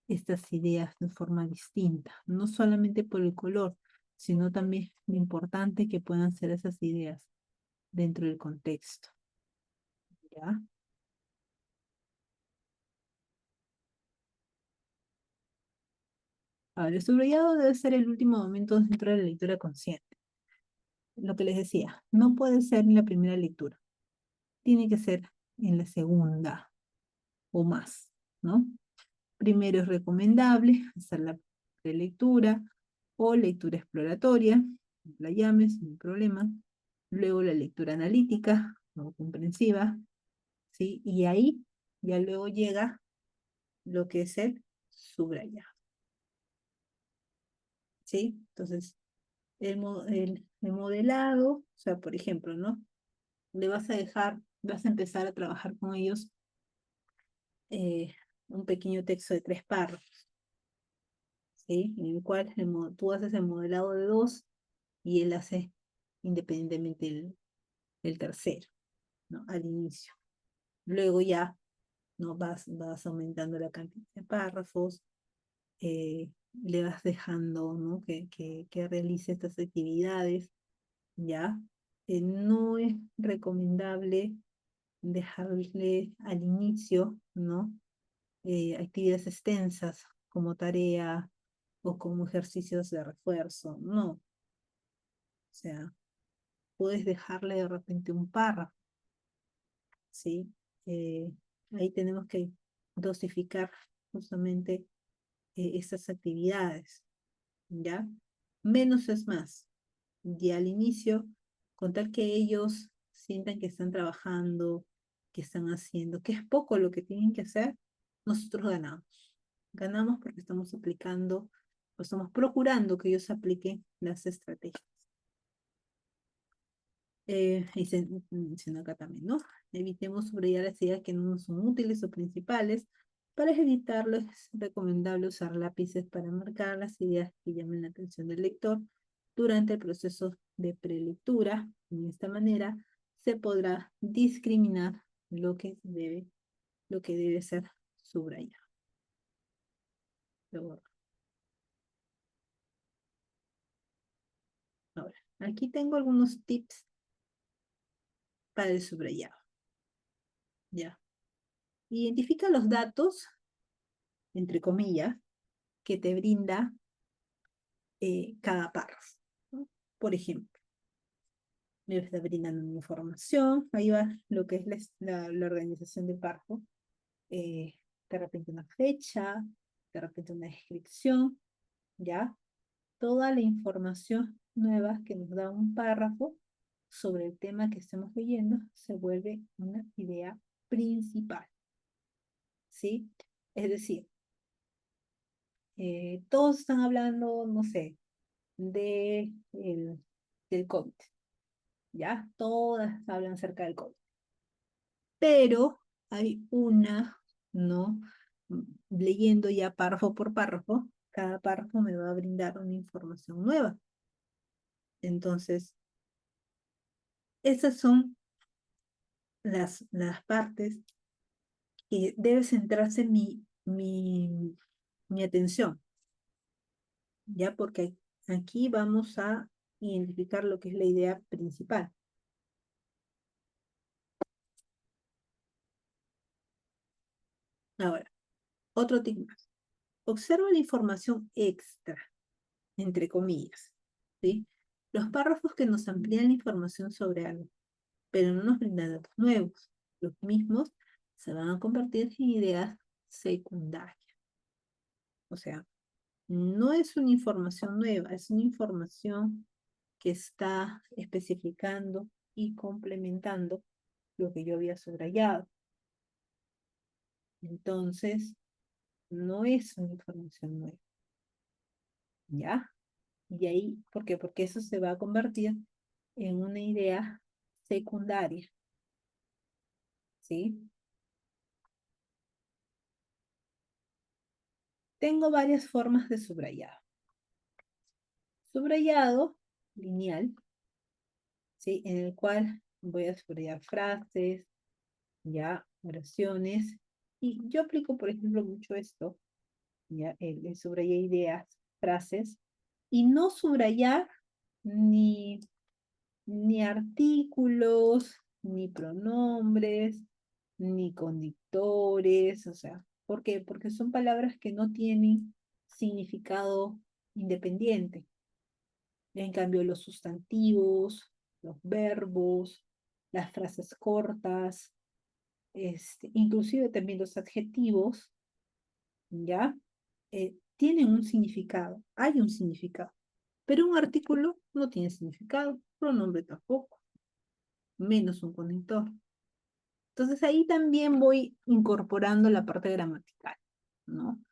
estas ideas de forma distinta, no solamente por el color, sino también lo importante que puedan ser esas ideas dentro del contexto. ¿Ya? Ahora, el subrayado debe ser el último momento dentro de la lectura consciente. Lo que les decía, no puede ser en la primera lectura. Tiene que ser en la segunda o más, ¿no? Primero es recomendable hacer la prelectura o lectura exploratoria, la llames, no hay problema. Luego la lectura analítica o comprensiva, ¿sí? Y ahí ya luego llega lo que es el subrayado, ¿sí? Entonces, el modelado, o sea, por ejemplo, ¿no? Le vas a empezar a trabajar con ellos eh, un pequeño texto de 3 párrafos, ¿sí? En el cual tú haces el modelado de 2 y él hace independientemente el tercero, ¿no? Al inicio. Luego ya, ¿no? Vas aumentando la cantidad de párrafos, le vas dejando, ¿no? Que realice estas actividades, ¿ya? No es recomendable dejarle al inicio, ¿no? Actividades extensas como tarea o como ejercicios de refuerzo, no. O sea, puedes dejarle de repente un párrafo, ¿sí? Eh, Ahí tenemos que dosificar justamente estas actividades, ¿ya? Menos es más. Y al inicio, con tal que ellos sientan que están trabajando, que están haciendo, que es poco lo que tienen que hacer, nosotros ganamos. Ganamos porque estamos aplicando, o estamos procurando que ellos apliquen las estrategias. Diciendo acá también, ¿no? Evitemos subrayar las ideas que no nos son útiles o principales. Para evitarlo, es recomendable usar lápices para marcar las ideas que llamen la atención del lector durante el proceso de prelectura. De esta manera, se podrá discriminar lo que debe ser subrayado. Lo borro. Ahora, aquí tengo algunos tips para el subrayado. Ya. Identifica los datos, entre comillas, que te brinda cada párrafo, ¿no? Por ejemplo, me está brindando una información, ahí va lo que es la organización del párrafo, de repente una fecha, de repente una descripción, ¿ya? Toda la información nueva que nos da un párrafo sobre el tema que estemos leyendo se vuelve una idea principal, ¿sí? Es decir, todos están hablando, no sé, del COVID, ¿ya? Todas hablan acerca del COVID. Pero hay una, ¿no? Leyendo ya párrafo por párrafo, cada párrafo me va a brindar una información nueva. Entonces, esas son las partes que debe centrarse mi atención, ¿ya? Porque aquí vamos a identificar lo que es la idea principal. Ahora, otro tip más. Observa la información extra, entre comillas, ¿sí? Los párrafos que nos amplían la información sobre algo, pero no nos brindan datos nuevos. Los mismos se van a convertir en ideas secundarias. O sea, no es una información nueva, es una información que está especificando y complementando lo que yo había subrayado. Entonces, no es una información nueva, ¿ya? Y ahí, ¿por qué? Porque eso se va a convertir en una idea secundaria, ¿sí? Tengo varias formas de subrayado. Subrayado lineal, ¿sí? En el cual voy a subrayar frases, ya, oraciones. Y yo aplico, por ejemplo, mucho esto, ya, el subrayar ideas, frases, y no subrayar ni ni artículos, ni pronombres, ni conductores, o sea, ¿por qué? Porque son palabras que no tienen significado independiente. En cambio, los sustantivos, los verbos, las frases cortas, inclusive también los adjetivos, ¿ya? Tienen un significado, hay un significado, pero un artículo no tiene significado, pronombre tampoco, menos un conector. Entonces ahí también voy incorporando la parte gramatical, ¿no?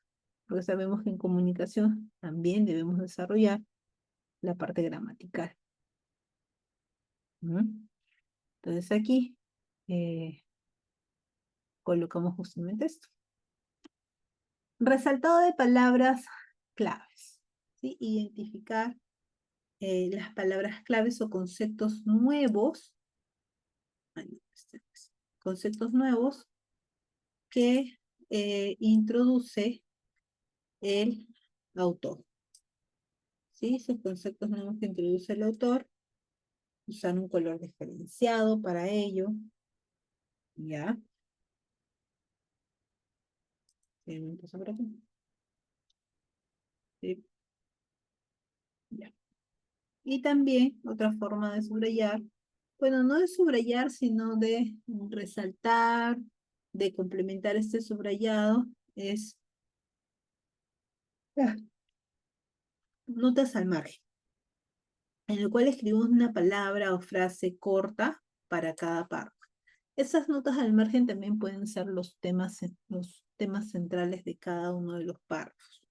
Porque sabemos que en comunicación también debemos desarrollar la parte gramatical. ¿Mm? Entonces aquí colocamos justamente esto. Resaltado de palabras claves, ¿sí? Identificar las palabras claves o conceptos nuevos, conceptos nuevos que introduce el autor. ¿Sí? Esos conceptos nuevos que introduce el autor, usar un color diferenciado para ello, ¿ya? Empiezo por aquí. Sí, ya. Y también otra forma de subrayar, bueno, no de subrayar, sino de resaltar, de complementar este subrayado, es ah, notas al margen, en el cual escribimos una palabra o frase corta para cada párrafo. Esas notas al margen también pueden ser los temas centrales de cada uno de los párrafos.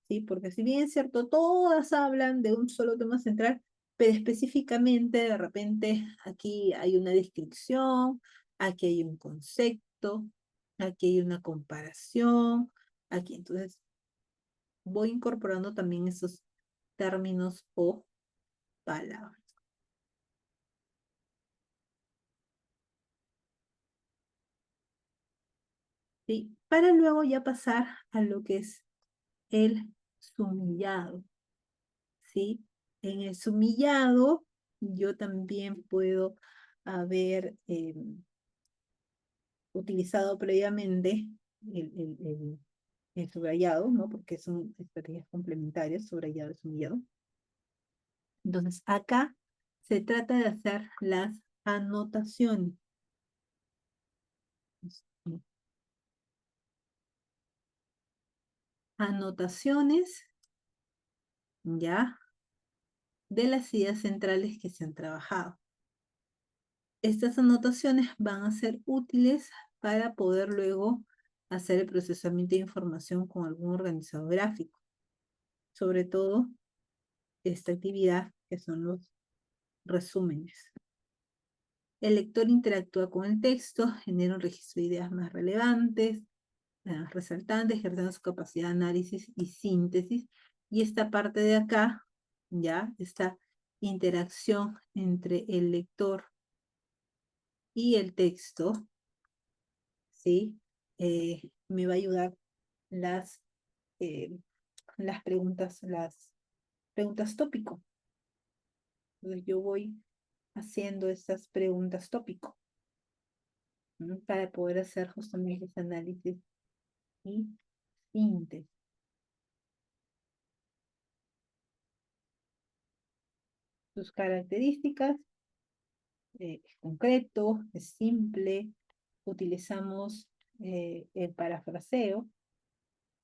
¿Sí? Porque si bien es cierto, todas hablan de un solo tema central, pero específicamente de repente aquí hay una descripción, aquí hay un concepto, aquí hay una comparación, aquí entonces voy incorporando también esos términos o palabras. ¿Sí? Para luego ya pasar a lo que es el sumillado. ¿Sí? En el sumillado yo también puedo haber utilizado previamente el subrayado, ¿no? Porque son estrategias complementarias, subrayado y sumillado. Entonces, acá se trata de hacer las anotaciones. Anotaciones, ¿ya? De las ideas centrales que se han trabajado. Estas anotaciones van a ser útiles para poder luego hacer el procesamiento de información con algún organizador gráfico. Sobre todo esta actividad que son los resúmenes. El lector interactúa con el texto, genera un registro de ideas más relevantes, resaltantes, ejerciendo su capacidad de análisis y síntesis. Y esta parte de acá, ya, esta interacción entre el lector y el texto, ¿sí? Me va a ayudar las, eh, las preguntas tópico. Entonces yo voy haciendo estas preguntas tópico, ¿no? Para poder hacer justamente ese análisis y síntesis. Sus características, es concreto, es simple, utilizamos el parafraseo,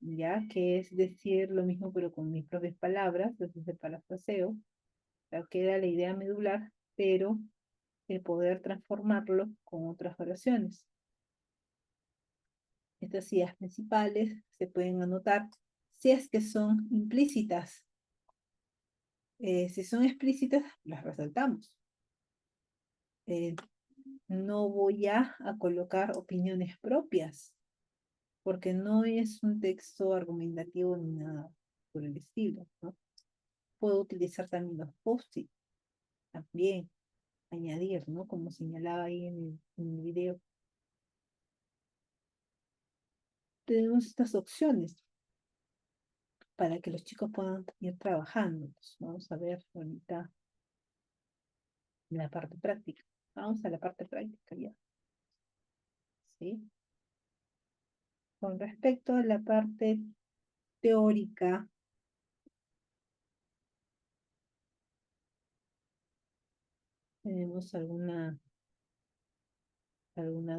ya que es decir lo mismo pero con mis propias palabras, entonces el parafraseo, o queda la idea medular, pero el poder transformarlo con otras oraciones. Estas ideas principales se pueden anotar si es que son implícitas. Si son explícitas, las resaltamos. No voy a colocar opiniones propias, porque no es un texto argumentativo ni nada por el estilo, ¿no? Puedo utilizar también los post-it, también añadir, ¿no? Como señalaba ahí en el video. Tenemos estas opciones para que los chicos puedan ir trabajando. Entonces, vamos a ver ahorita. la parte práctica. Vamos a la parte práctica ya. ¿Sí? Con respecto a la parte teórica, ¿tenemos alguna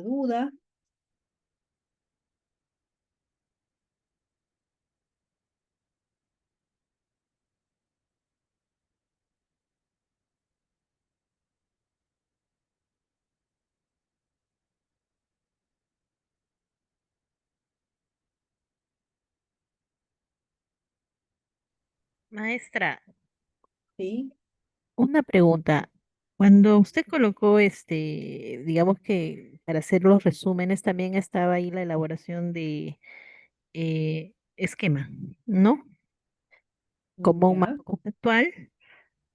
duda? Maestra, ¿Sí? una pregunta. Cuando usted colocó digamos que para hacer los resúmenes también estaba ahí la elaboración de esquema, ¿no? Como un Ya. marco conceptual,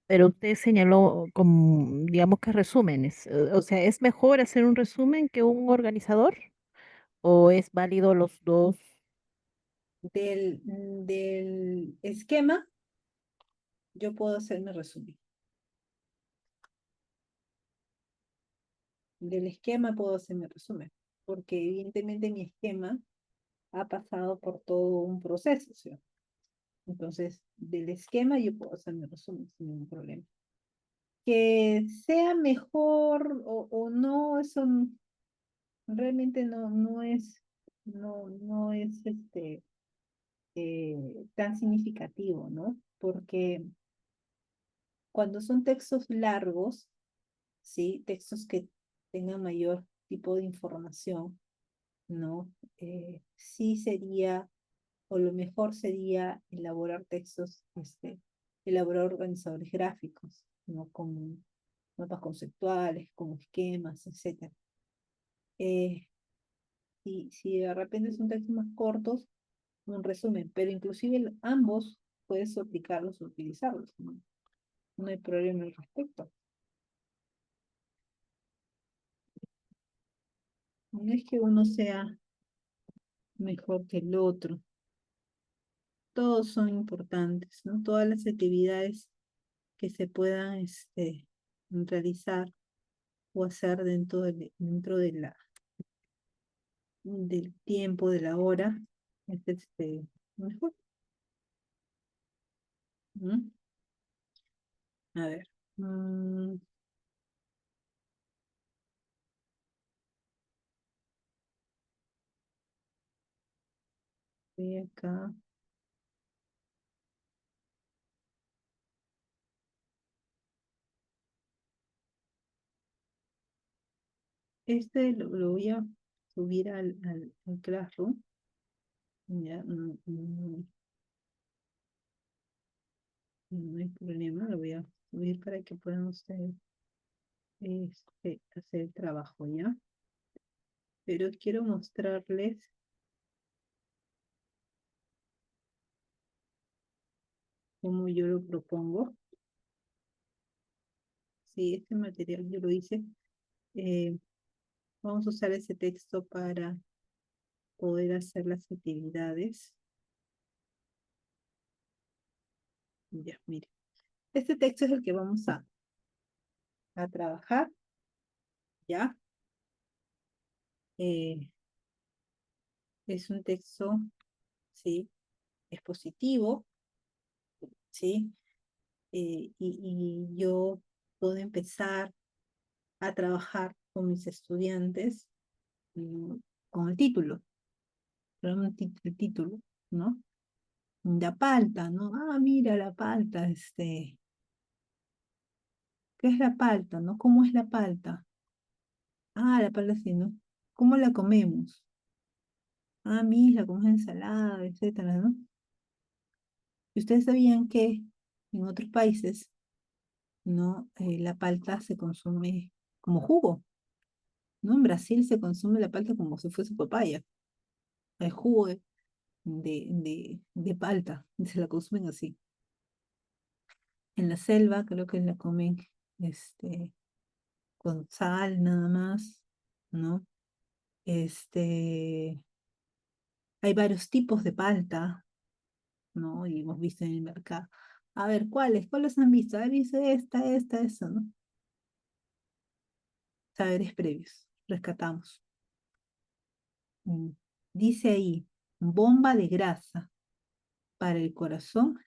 pero usted señaló como, digamos que resúmenes. O sea, ¿es mejor hacer un resumen que un organizador? ¿O es válido los dos? Del esquema, yo puedo hacer mi resumen. Del esquema puedo hacer mi resumen, porque evidentemente mi esquema ha pasado por todo un proceso, ¿sí? Entonces, del esquema yo puedo hacer mi resumen sin ningún problema. Que sea mejor o no, eso realmente no es tan significativo, ¿no? Porque cuando son textos largos, ¿sí? Textos que tengan mayor tipo de información, ¿no? Sí sería, o lo mejor sería elaborar textos, elaborar organizadores gráficos, ¿no? Como mapas conceptuales, como esquemas, etcétera. Si de repente son textos más cortos, un resumen, pero inclusive ambos puedes aplicarlos o utilizarlos, ¿no? No hay problema al respecto. No es que uno sea mejor que el otro. Todos son importantes, ¿no? Todas las actividades que se puedan realizar o hacer dentro del tiempo, de la hora, es mejor. ¿No? A ver. Voy acá. Lo voy a subir al Classroom. Ya, no hay problema, lo voy a subir para que puedan ustedes hacer el trabajo, ¿ya? Pero quiero mostrarles cómo yo lo propongo. Sí, este material yo lo hice. eh, Vamos a usar ese texto para poder hacer las actividades. Ya, mire. Este texto es el que vamos a trabajar, ¿ya? Eh, es un texto, ¿sí? Expositivo, ¿sí? Y yo puedo empezar a trabajar con mis estudiantes con el título, el título, ¿no? La palta, ¿no? Ah, mira la palta, ¿qué es la palta, no? ¿Cómo es la palta? Ah, la palta sí, ¿no? ¿Cómo la comemos? Ah, mira, como ensalada, etcétera, ¿no? Y ustedes sabían que en otros países, ¿no? La palta se consume como jugo, ¿no? En Brasil se consume la palta como si fuese papaya, el jugo de palta, se la consumen así. En la selva creo que la comen con sal nada más, ¿no? Hay varios tipos de palta, ¿no? Y hemos visto en el mercado. A ver, ¿cuáles? ¿Cuáles han visto? ¿Han visto esta, eso, ¿no? saberes previos. Rescatamos. Dice ahí, bomba de grasa para el corazón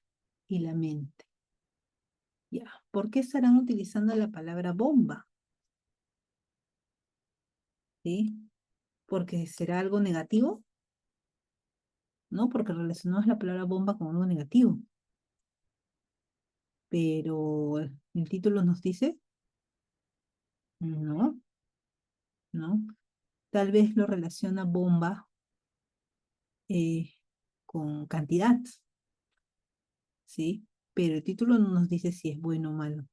y la mente. Ya, ¿por qué estarán utilizando la palabra bomba? ¿Sí? ¿Porque será algo negativo? No, porque relacionamos la palabra bomba con algo negativo. Pero el título nos dice, no, no. Tal vez lo relaciona bomba con cantidad, ¿sí? Pero el título no nos dice si es bueno o malo.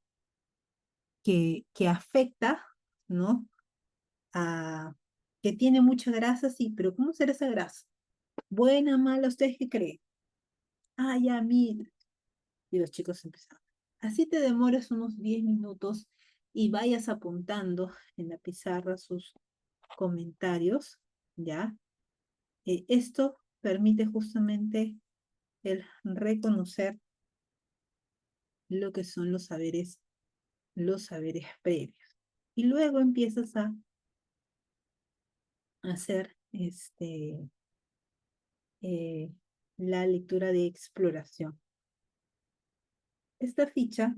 Que afecta, ¿no? Que tiene mucha grasa, sí, pero ¿cómo será esa grasa? ¿Buena, mala? ¿Ustedes qué creen? Ah, ya, mira. Y los chicos empezaron. Así te demoras unos 10 minutos y vayas apuntando en la pizarra sus comentarios, ¿ya? Esto permite justamente el reconocer lo que son los saberes previos. Y luego empiezas a hacer la lectura de exploración. Esta ficha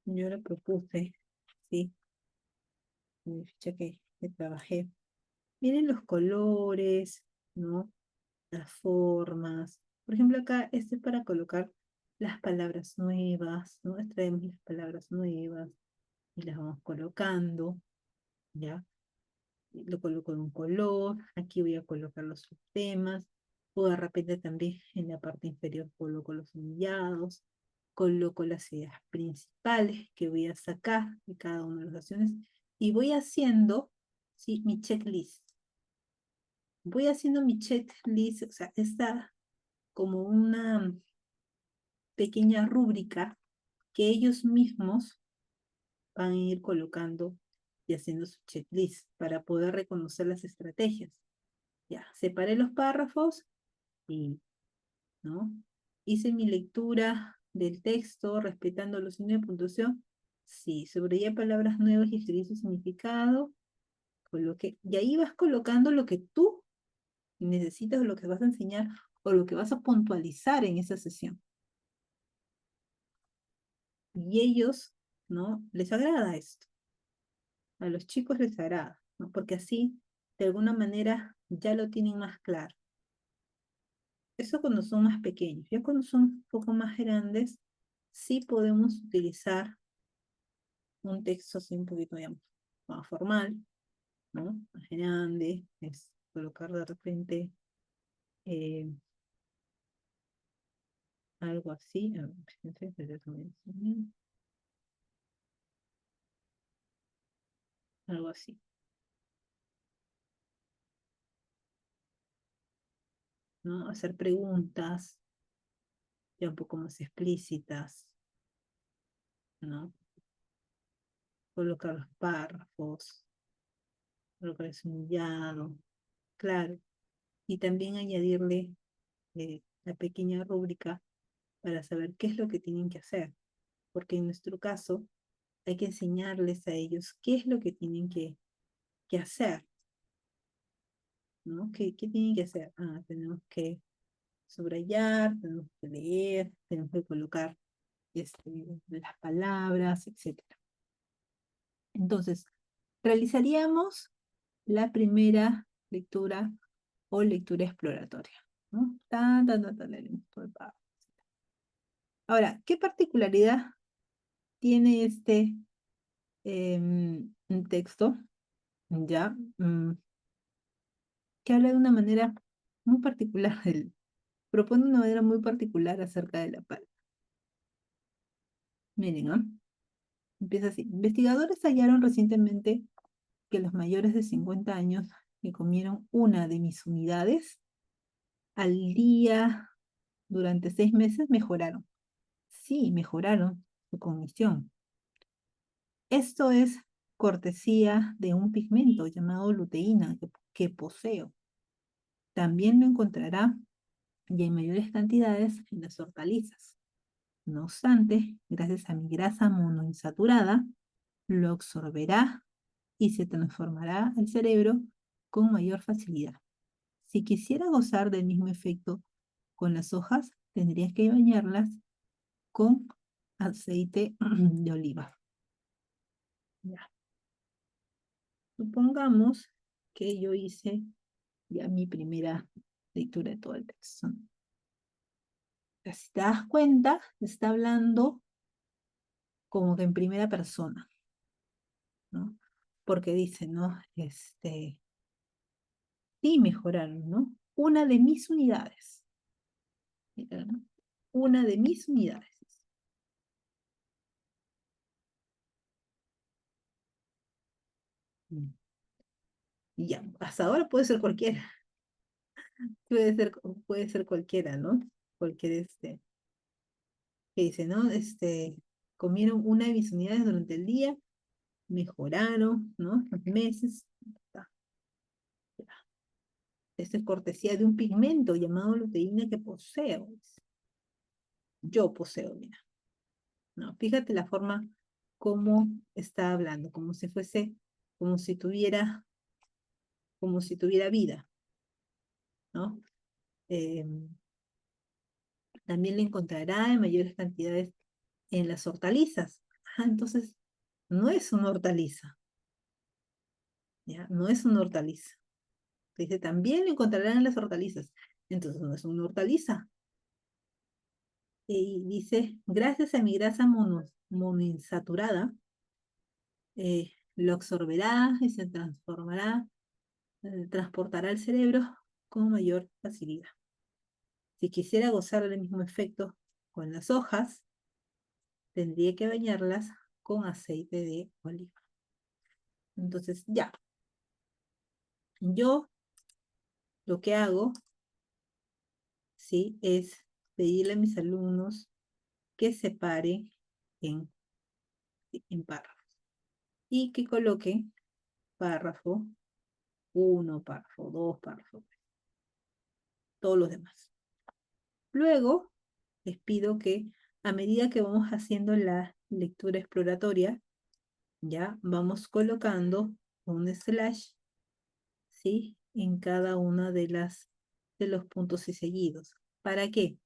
yo la propuse, ¿sí? Mi ficha que trabajé. Miren los colores, ¿no? Las formas. Por ejemplo, acá este es para colocar las palabras nuevas, ¿no? Extraemos las palabras nuevas y las vamos colocando, ¿ya? Lo coloco en un color, aquí voy a colocar los subtemas, o de repente también en la parte inferior coloco los humillados, coloco las ideas principales que voy a sacar de cada una de las acciones y voy haciendo, ¿sí? Mi checklist. Voy haciendo mi checklist, o sea, está como una pequeña rúbrica que ellos mismos van a ir colocando y haciendo su checklist para poder reconocer las estrategias. Ya, separé los párrafos y, ¿no? Hice mi lectura del texto respetando los signos de puntuación. Sí, subrayé palabras nuevas y escribí su significado. Coloqué, y ahí vas colocando lo que tú necesitas o lo que vas a enseñar o lo que vas a puntualizar en esa sesión. Y ellos, ¿no? Les agrada esto. A los chicos les agrada, ¿no? Porque así, de alguna manera, ya lo tienen más claro. Eso cuando son más pequeños. Ya cuando son un poco más grandes, sí podemos utilizar un texto así un poquito, digamos, más formal, ¿no? Más grande, es colocar de repente algo así. A ver, algo así. ¿No? Hacer preguntas ya un poco más explícitas, ¿no? Colocar los párrafos, colocar el subrayado, claro. Y también añadirle la pequeña rúbrica para saber qué es lo que tienen que hacer. Porque en nuestro caso hay que enseñarles a ellos qué es lo que tienen que hacer, ¿no? ¿Qué tienen que hacer? Ah, tenemos que subrayar, tenemos que leer, tenemos que colocar las palabras, etcétera. Entonces, realizaríamos la primera lectura o lectura exploratoria, ¿no? Leemos todo el párrafo. Ahora, ¿qué particularidad tiene este texto? Ya, que habla de una manera muy particular, propone una manera muy particular acerca de la palabra. Miren, ¿ah? Empieza así. Investigadores hallaron recientemente que los mayores de 50 años que comieron una de mis unidades al día durante 6 meses mejoraron. Sí, mejoraron su cognición. Esto es cortesía de un pigmento llamado luteína que poseo. También lo encontrará y en mayores cantidades en las hortalizas. No obstante, gracias a mi grasa monoinsaturada, lo absorberá y se transformará el cerebro con mayor facilidad. Si quisiera gozar del mismo efecto con las hojas, tendrías que bañarlas con aceite de oliva. Ya. Supongamos que yo hice ya mi primera lectura de todo el texto. Si te das cuenta, está hablando como que en primera persona, ¿no? Porque dice, ¿no? Sí mejoraron, ¿no? Una de mis unidades. Mira, ¿no? Una de mis unidades. Mm. Y ya, hasta ahora puede ser cualquiera. Puede ser cualquiera, ¿no? Cualquier que dice, ¿no? Comieron una de mis unidades durante el día, mejoraron, ¿no? Los meses. Ya. Esto es cortesía de un pigmento llamado luteína que poseo. Yo poseo, mira. No, fíjate la forma como está hablando, como si fuese, como si tuviera vida, ¿no? Eh, También le encontrará en mayores cantidades en las hortalizas. Entonces, no es una hortaliza, ¿ya? No es una hortaliza. Dice, también lo encontrarán en las hortalizas. Entonces, no es una hortaliza. Y dice, gracias a mi grasa monoinsaturada, lo absorberá y se transformará, transportará al cerebro con mayor facilidad. Si quisiera gozar del mismo efecto con las hojas, tendría que bañarlas con aceite de oliva. Entonces, ya, yo lo que hago, ¿sí? Es pedirle a mis alumnos que separen en, en párrafos y que coloquen párrafo 1, párrafo 2, párrafo 3, todos los demás. Luego, les pido que a medida que vamos haciendo la lectura exploratoria, ya vamos colocando un slash, ¿sí? En cada una de los puntos y seguidos. ¿Para qué?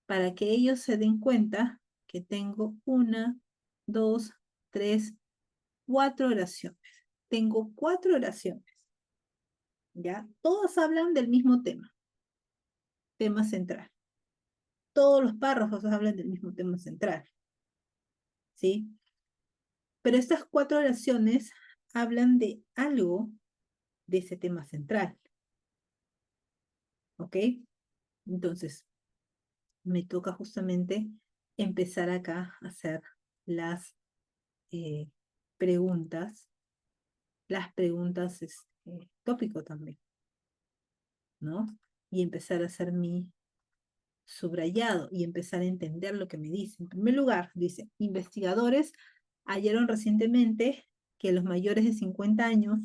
Para que ellos se den cuenta que tengo 1, 2, 3, 4 oraciones. Tengo 4 oraciones, ¿ya? Todas hablan del mismo tema central. Todos los párrafos hablan del mismo tema central, ¿sí? Pero estas 4 oraciones hablan de algo de ese tema central, ¿ok? Entonces, me toca justamente empezar acá a hacer las eh, preguntas, tópico también, ¿no? Y empezar a hacer mi subrayado y empezar a entender lo que me dice. En primer lugar, dice, investigadores hallaron recientemente que los mayores de 50 años,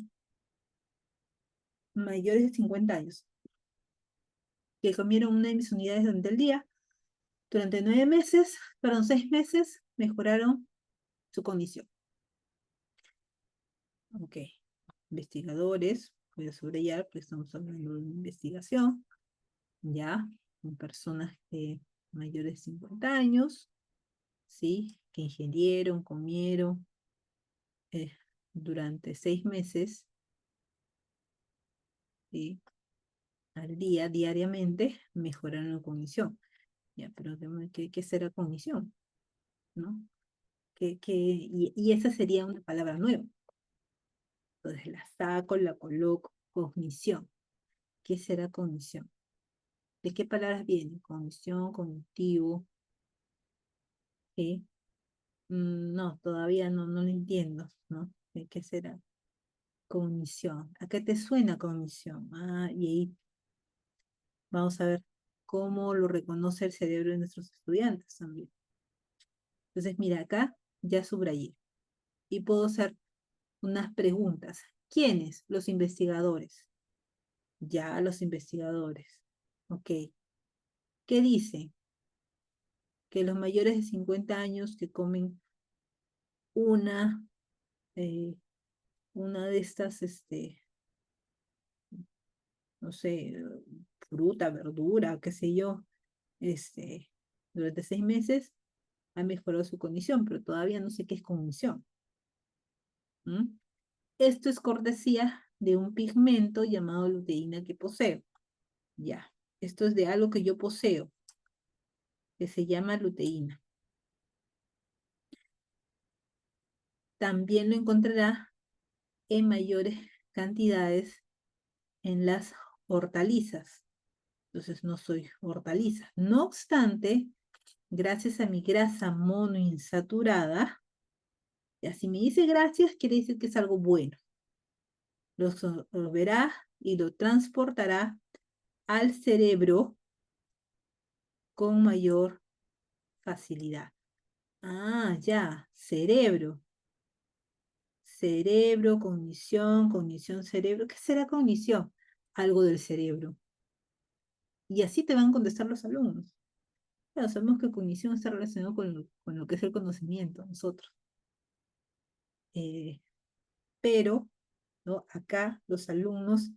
que comieron una de mis unidades durante el día, durante 9 meses, perdón, 6 meses, mejoraron su condición. Ok, investigadores, voy a subrayar porque estamos hablando de una investigación, ya, con personas mayores de 50 años, ¿sí? Que ingirieron, comieron durante 6 meses, ¿sí? Al día, diariamente, mejoraron la cognición. Ya, pero ¿qué será cognición? ¿No? Y esa sería una palabra nueva. Entonces la saco, la coloco, cognición. ¿Qué será cognición? ¿De qué palabras viene? Cognición, cognitivo. ¿Sí? No, todavía no lo entiendo, ¿no? ¿Qué será? Cognición. ¿A qué te suena cognición? Y ahí vamos a ver cómo lo reconoce el cerebro de nuestros estudiantes también. Entonces, mira, acá ya subrayé. Y puedo hacer unas preguntas. ¿Quiénes? Los investigadores. Ya, los investigadores. Ok. ¿Qué dice? Que los mayores de 50 años que comen una, eh, una de estas, no sé, fruta, verdura, qué sé yo, durante 6 meses, ha mejorado su condición, pero todavía no sé qué es cognición. ¿Mm? Esto es cortesía de un pigmento llamado luteína que poseo. Ya, esto es de algo que yo poseo, que se llama luteína. También lo encontrará en mayores cantidades en las hortalizas. Entonces no soy hortaliza. No obstante, gracias a mi grasa monoinsaturada, y así me dice gracias, quiere decir que es algo bueno. Lo absorberá y lo transportará al cerebro con mayor facilidad. Ah, ya, cerebro. Cerebro, cognición, cognición, cerebro. ¿Qué será cognición? Algo del cerebro. Y así te van a contestar los alumnos. Claro, sabemos que cognición está relacionado con lo que es el conocimiento, nosotros. Eh, pero, ¿no? Acá los alumnos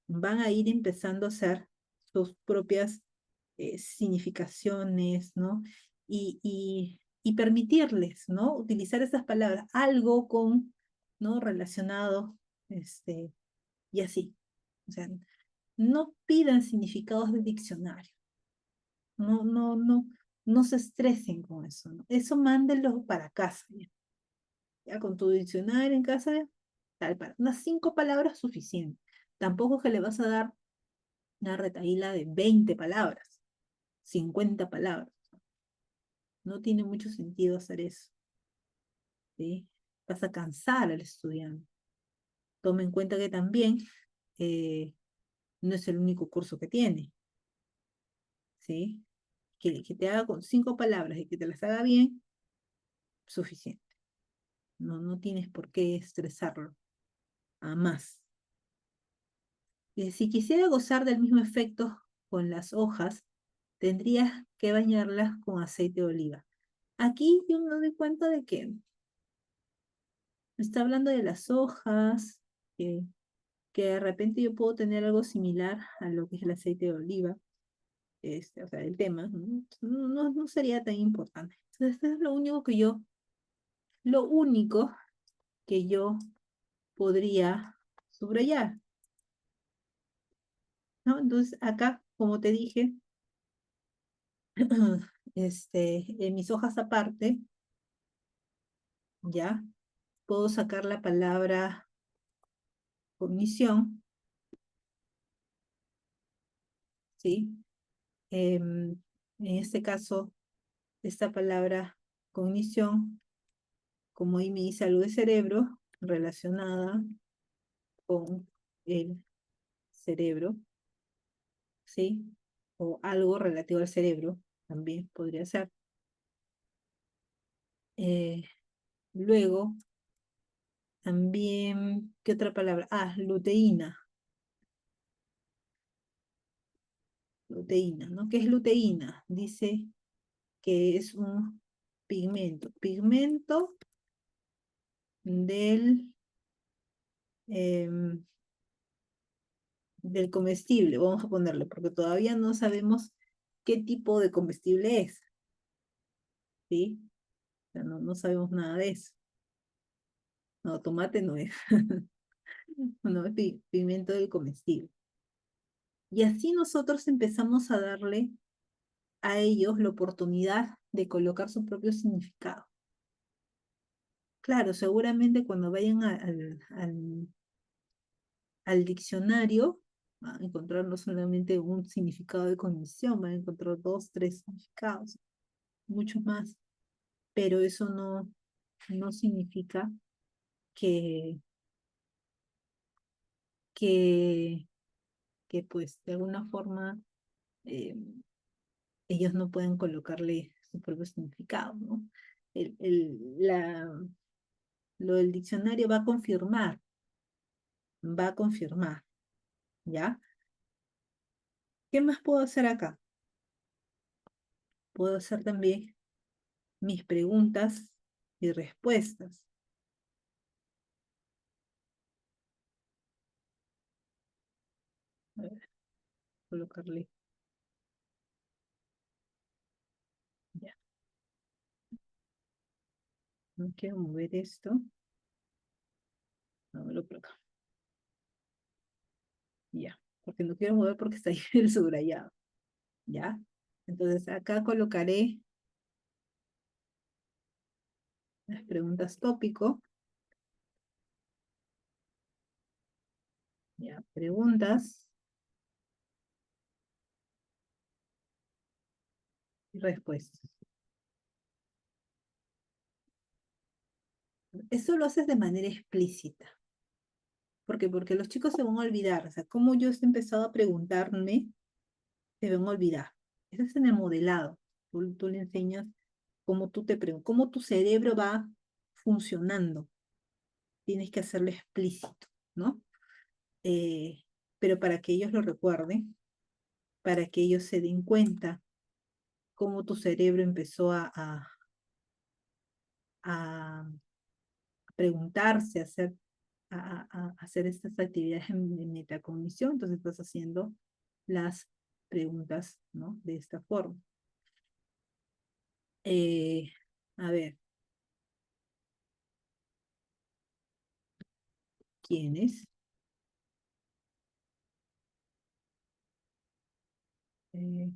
van a ir empezando a hacer sus propias significaciones, ¿no? Y permitirles, ¿no? Utilizar esas palabras, algo con, ¿no? Relacionado, y así. O sea, no pidan significados de diccionario. No se estresen con eso, ¿no? Eso mándenlo para casa, ¿ya? Ya con tu diccionario en casa, ya, tal, para unas 5 palabras suficiente. Tampoco es que le vas a dar una retahíla de 20 palabras, 50 palabras. No tiene mucho sentido hacer eso, ¿sí? Vas a cansar al estudiante. Toma en cuenta que también no es el único curso que tiene, ¿sí? Que te haga con 5 palabras y que te las haga bien, suficiente. No tienes por qué estresarlo a más. Si quisiera gozar del mismo efecto con las hojas, tendrías que bañarlas con aceite de oliva. Aquí yo me doy cuenta de que está hablando de las hojas, que de repente yo puedo tener algo similar a lo que es el aceite de oliva, o sea, el tema, ¿no? No sería tan importante. Entonces, esto es lo único que yo podría subrayar, ¿no? Entonces, acá, como te dije, en mis hojas aparte, ya, puedo sacar la palabra cognición, ¿sí? En este caso, esta palabra cognición, como ahí me dice algo de cerebro, relacionada con el cerebro, ¿sí? O algo relativo al cerebro, también podría ser. Eh, Luego, también, ¿qué otra palabra? Ah, luteína. Luteína, ¿no? ¿Qué es luteína? Dice que es un pigmento. Pigmento del, em, del comestible, vamos a ponerle, porque todavía no sabemos qué tipo de comestible es, ¿sí? O sea, no sabemos nada de eso. No, tomate no es. No, es pigmento del comestible. Y así nosotros empezamos a darle a ellos la oportunidad de colocar su propio significado. Claro, seguramente cuando vayan al diccionario, van a encontrar no solamente un significado de cognición, van a encontrar 2, 3 significados, muchos más, pero eso no significa que, que, que pues de alguna forma eh, ellos no pueden colocarle su propio significado, ¿no? El, el- la, lo del diccionario va a confirmar, ¿ya? ¿Qué más puedo hacer acá? Puedo hacer también mis preguntas y respuestas. A ver, colocarle. Ya. No quiero mover esto. No me lo coloco. Ya. Porque no quiero mover porque está ahí el subrayado. ¿Ya? Entonces acá colocaré las preguntas tópico. Ya, preguntas y respuestas. Eso lo haces de manera explícita. ¿Por qué? Porque los chicos se van a olvidar. O sea, como yo he empezado a preguntarme, se van a olvidar. Eso es en el modelado. Tú le enseñas cómo tú te preguntas, cómo tu cerebro va funcionando. Tienes que hacerlo explícito, ¿no? Eh, pero para que ellos lo recuerden, para que ellos se den cuenta cómo tu cerebro empezó a preguntarse, a hacer estas actividades de metacognición, entonces estás haciendo las preguntas, ¿no? De esta forma. Eh, a ver, ¿quiénes? Eh,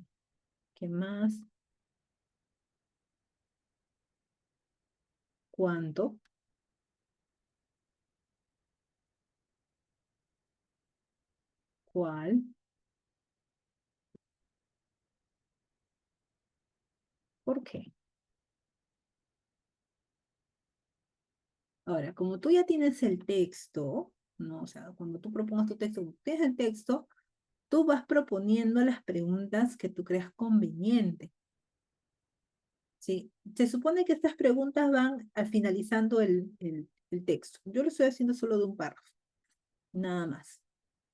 ¿Qué más? ¿Cuánto? ¿Cuál? ¿Por qué? Ahora, como tú ya tienes el texto, ¿no? O sea, cuando tú propongas tu texto, cuando tienes el texto, tú vas proponiendo las preguntas que tú creas conveniente. ¿Sí? Se supone que estas preguntas van al finalizando el texto. Yo lo estoy haciendo solo de un párrafo, nada más.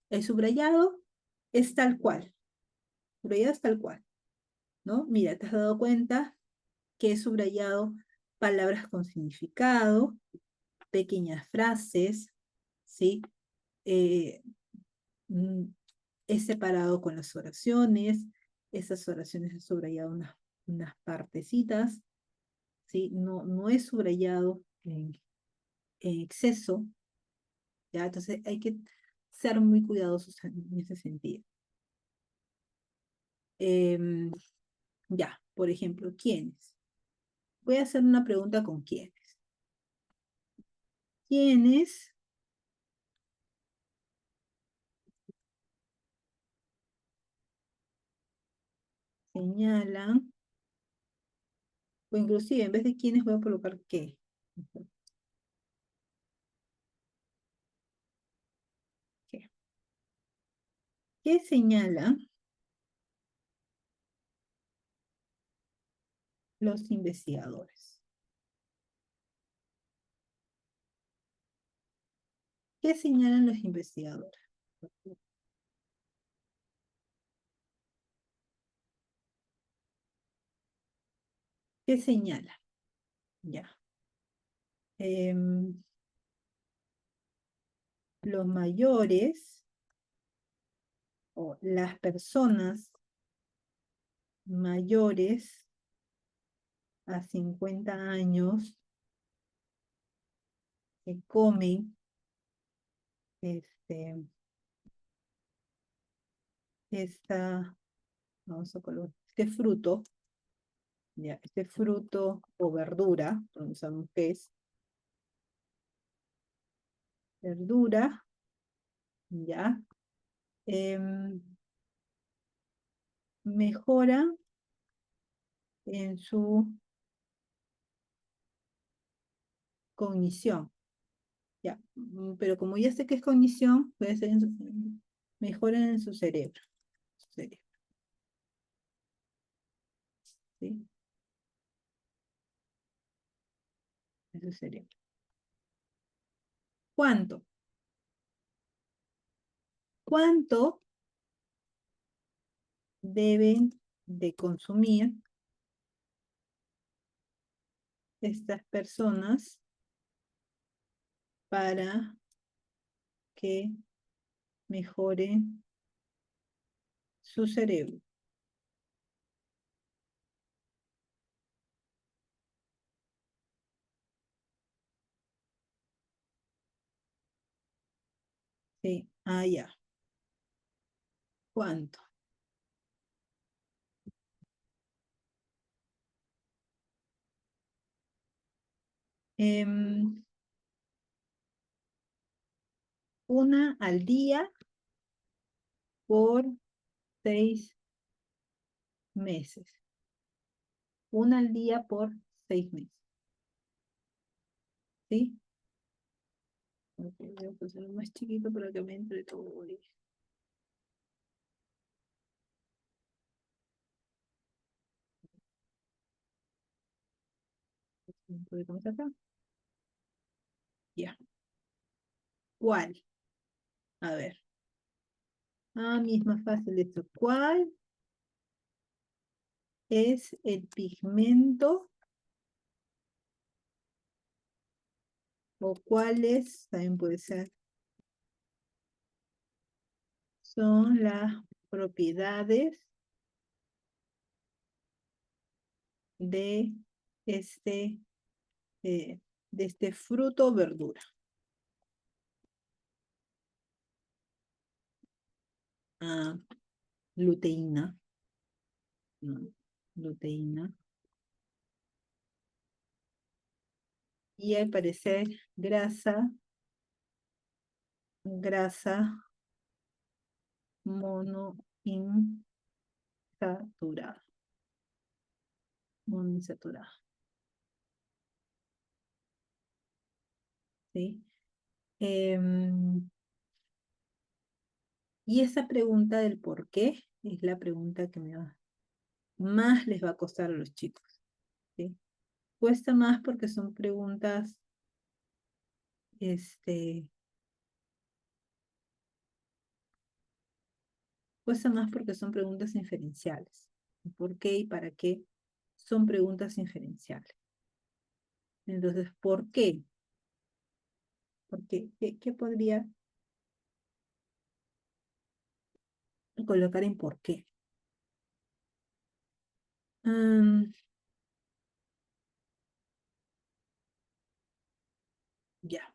El subrayado es tal cual. Subrayado es tal cual, ¿no? Mira, te has dado cuenta que he subrayado palabras con significado, pequeñas frases, ¿sí? Eh, mm, He separado con las oraciones, esas oraciones he subrayado unas partecitas, ¿sí? No he subrayado en exceso, ¿ya? Entonces hay que ser muy cuidadosos en ese sentido. Em, ya, por ejemplo, ¿quiénes? Voy a hacer una pregunta con quiénes. ¿Quiénes señalan, o inclusive en vez de quiénes voy a colocar qué? ¿Qué, ¿Qué señalan los investigadores? ¿Qué señalan los investigadores? ¿Qué señalan? Ya. Em, los mayores o las personas mayores a 50 años que comen este, vamos a colocar, este fruto, ya, este fruto o verdura, no sabemos qué es, verdura, ya, em, mejora en su cognición, ya, pero como ya sé que es cognición, puede ser mejora en su cerebro, ¿sí? En su cerebro. ¿Cuánto? ¿Cuánto deben de consumir estas personas para que mejoren su cerebro. Sí, ah, ya. ¿Cuánto? Em, una al día por 6 meses. Una al día por 6 meses. ¿Sí? Ok, voy a pasar más chiquito para que me entre todo. Un poquito más acá. Ya. ¿Cuál? A ver. Ah, misma fácil esto. ¿Cuál es el pigmento o cuáles, también puede ser, son las propiedades de este, eh, de este fruto o verdura? Ah, luteína. No, luteína. Y al parecer grasa monoinsaturada. Monoinsaturada. ¿Sí? Y esa pregunta del por qué es la pregunta que más les va a costar a los chicos. ¿Sí? Cuesta más porque son preguntas, cuesta más porque son preguntas inferenciales. ¿Por qué y para qué son preguntas inferenciales? Entonces, ¿por qué? ¿Por qué? ¿Qué podría colocar en por qué? Mm, ya.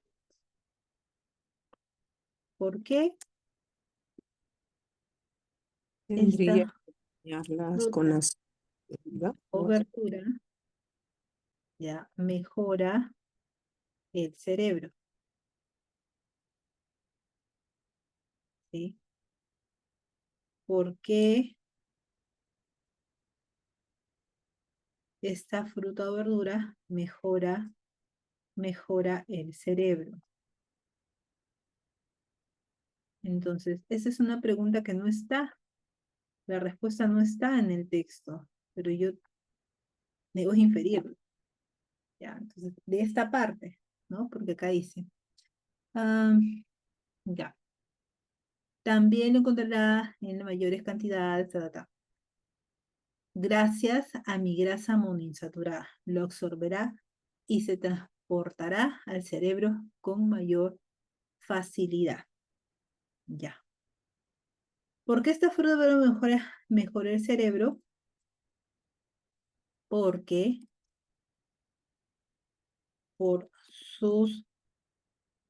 ¿Por qué Tendría esta que acompañarlas con fruta las ¿verdad? o verdura ya mejora el cerebro? ¿Sí? ¿Por qué esta fruta o verdura mejora el cerebro? Entonces, esa es una pregunta que no está, la respuesta no está en el texto, pero yo debo inferirlo. Ya, entonces, de esta parte, ¿no? Porque acá dice, ah, ya, también lo encontrará en mayores cantidades, ta, ta, ta. Gracias a mi grasa monoinsaturada, lo absorberá y se transportará al cerebro con mayor facilidad. Ya. ¿Por qué esta fruta mejora el cerebro? Porque por sus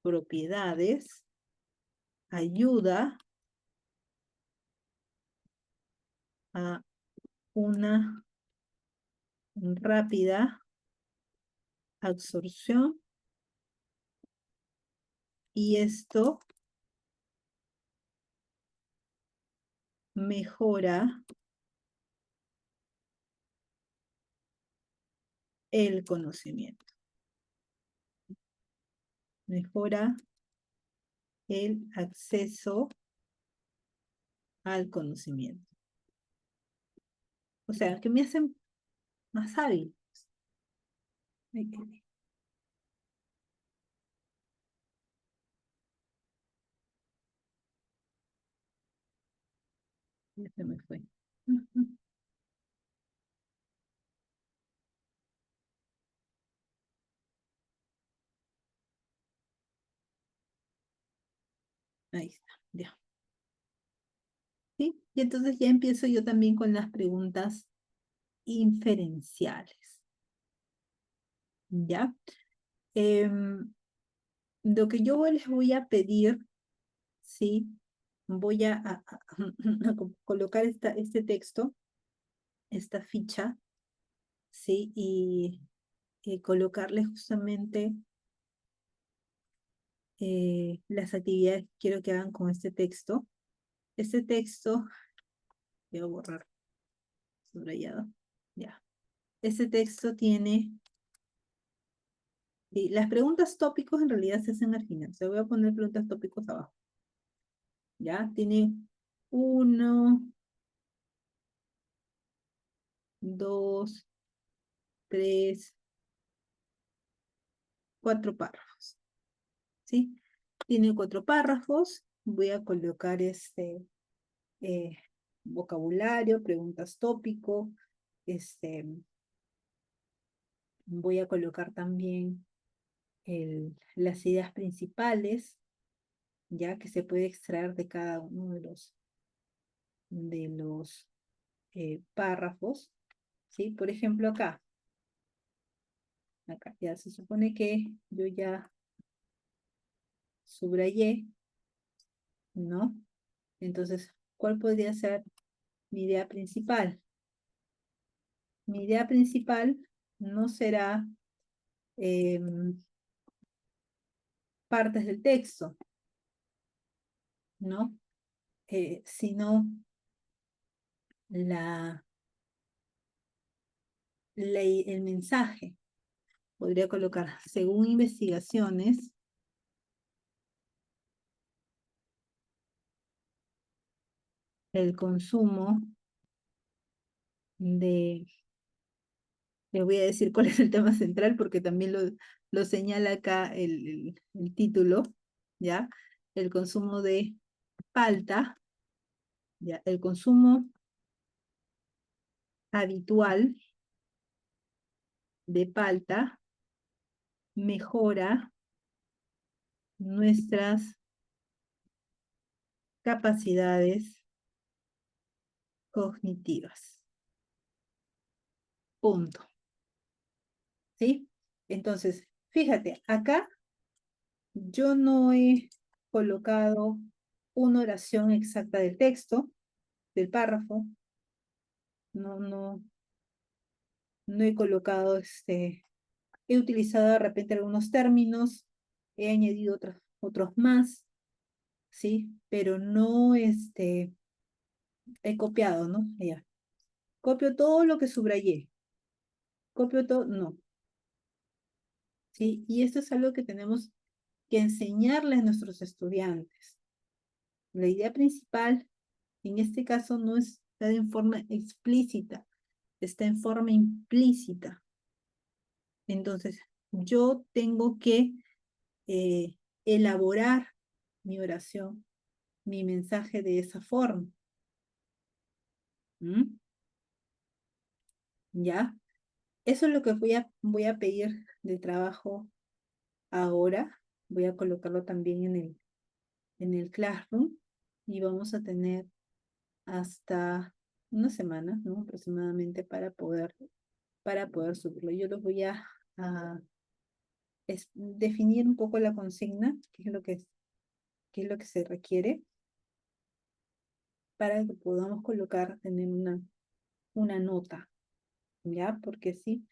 propiedades ayuda a una rápida absorción y esto mejora el conocimiento. Mejora el acceso al conocimiento. O sea, que me hacen más hábil. Ay, ya se me fue. Ujú. Ahí está, ya. ¿sí? Y entonces ya empiezo yo también con las preguntas inferenciales, ¿ya? Lo que yo les voy a pedir, ¿sí? Voy a colocar este texto, esta ficha, ¿sí? Y colocarle justamente las actividades que quiero que hagan con este texto. Este texto, voy a borrar subrayado, ya. Este texto tiene, y las preguntas tópicos en realidad se hacen al final. Se voy a poner preguntas tópicos abajo. Ya, tiene 1, 2, 3, 4 párrafos, ¿sí? Tiene 4 párrafos. Voy a colocar eh, vocabulario, preguntas tópico. Voy a colocar también las ideas principales, ya que se puede extraer de cada uno de los párrafos, ¿sí? Por ejemplo, acá ya se supone que yo ya subrayé, ¿no? Entonces, ¿cuál podría ser mi idea principal? Mi idea principal no será partes del texto, ¿no? Sino la, el mensaje. Podría colocar, según investigaciones, el consumo de, les voy a decir cuál es el tema central porque también lo señala acá el título, ¿ya? El consumo de palta, ¿ya? El consumo habitual de palta mejora nuestras capacidades cognitivas. Punto. ¿Sí? Entonces, fíjate, acá yo no he colocado una oración exacta del texto, del párrafo. No he colocado he utilizado de repente algunos términos, he añadido otros más, ¿sí? Pero no he copiado, ¿no? Ya. Copio todo lo que subrayé. Copio todo, no. ¿Sí? Y esto es algo que tenemos que enseñarles a nuestros estudiantes. La idea principal, en este caso, no está en forma explícita, está en forma implícita. Entonces, yo tengo que elaborar mi oración, mi mensaje de esa forma. ¿Mm? ¿Ya? Eso es lo que voy a pedir de trabajo ahora. Voy a colocarlo también en el Classroom y vamos a tener hasta una semana, ¿no? Aproximadamente para poder subirlo. Yo los voy a definir un poco la consigna, qué es lo que se requiere para que podamos colocar, tener una nota, ¿ya? Porque sí,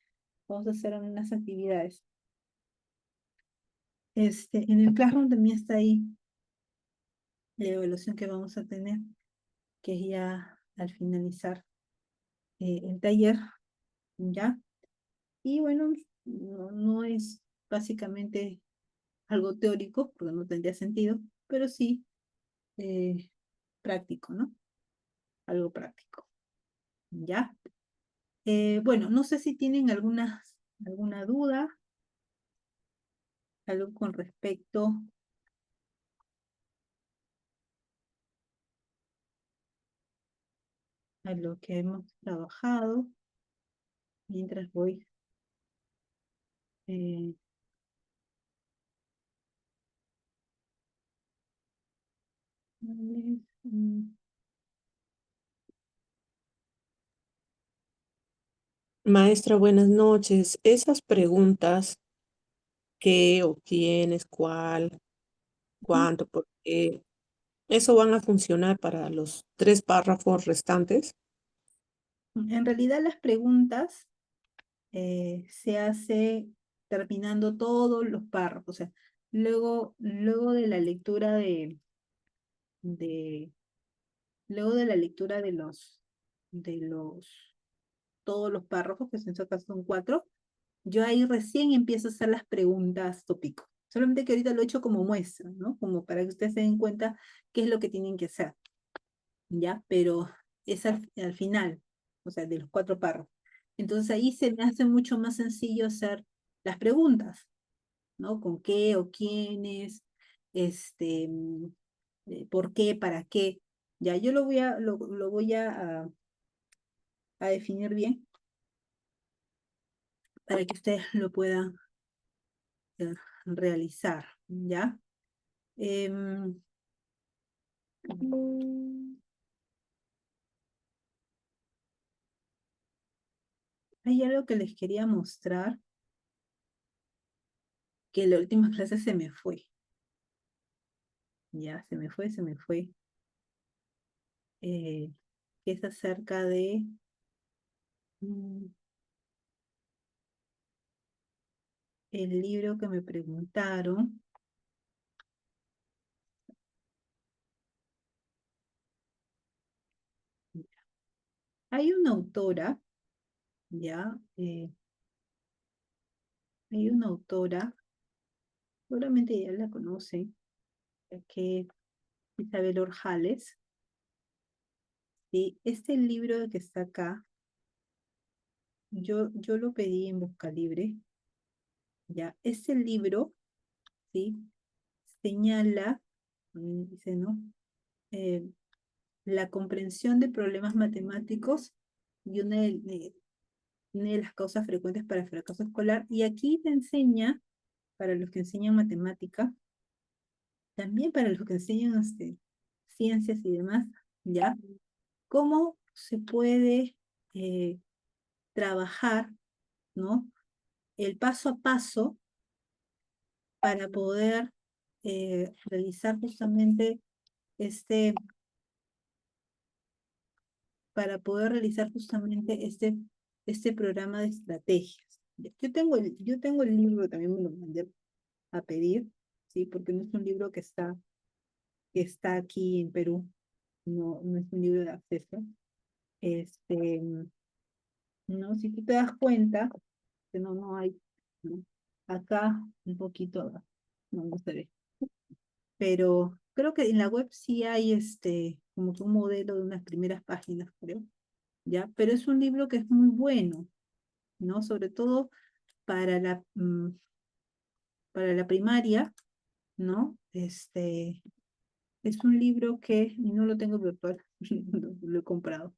vamos a hacer unas actividades. En el Classroom también está ahí la evaluación que vamos a tener, que es ya al finalizar el taller, ¿ya? Y bueno, no es básicamente algo teórico, porque no tendría sentido, pero sí eh, práctico, ¿no? Algo práctico, ¿ya? Bueno, no sé si tienen alguna duda, algo con respecto a lo que hemos trabajado, mientras voy eh, vale, Maestra, buenas noches. Esas preguntas, ¿qué o quiénes, cuál, Ujú. cuánto, por qué? ¿Eso van a funcionar para los 3 párrafos restantes? En realidad las preguntas se hace terminando todos los párrafos, o sea, luego de la lectura de, luego de la lectura de todos los párrafos, que en este caso son 4, yo ahí recién empiezo a hacer las preguntas tópico. Solamente que ahorita lo he hecho como muestra, ¿no? Como para que ustedes se den cuenta qué es lo que tienen que hacer, ¿ya? Pero es al final, o sea, de los 4 párrafos. Entonces ahí se me hace mucho más sencillo hacer las preguntas, ¿no? ¿Con qué o quiénes? Este, ¿por qué? ¿Para qué? Ya, yo lo voy a definir bien para que ustedes lo puedan eh, realizar, ¿ya? Em, Hay algo que les quería mostrar, que en la última clase se me fue, ya, se me fue, que es acerca de mm, el libro que me preguntaron. Hay una autora, ya, hay una autora, seguramente ya la conocen, que es Isabel Orjales, y este libro que está acá, yo lo pedí en Busca Libre, ya, este libro, ¿sí? Señala, dice, ¿no? Eh, la comprensión de problemas matemáticos y una de las causas frecuentes para el fracaso escolar. Y aquí te enseña, para los que enseñan matemática, también para los que enseñan ciencias y demás, ¿ya? Cómo se puede trabajar, ¿no? El paso a paso para poder realizar justamente este, este programa de estrategias. Yo tengo el libro, también me lo mandé a pedir, ¿sí? Porque no es un libro que está aquí en Perú, no es un libro de acceso. Este, no, si tú te das cuenta, que no hay, ¿no? Acá un poquito, no se ve, pero creo que en la web sí hay como que un modelo de unas primeras páginas, creo, ¿ya? Pero es un libro que es muy bueno, ¿no? Sobre todo para para la primaria, ¿no? Es un libro que y no lo tengo virtual, lo he comprado,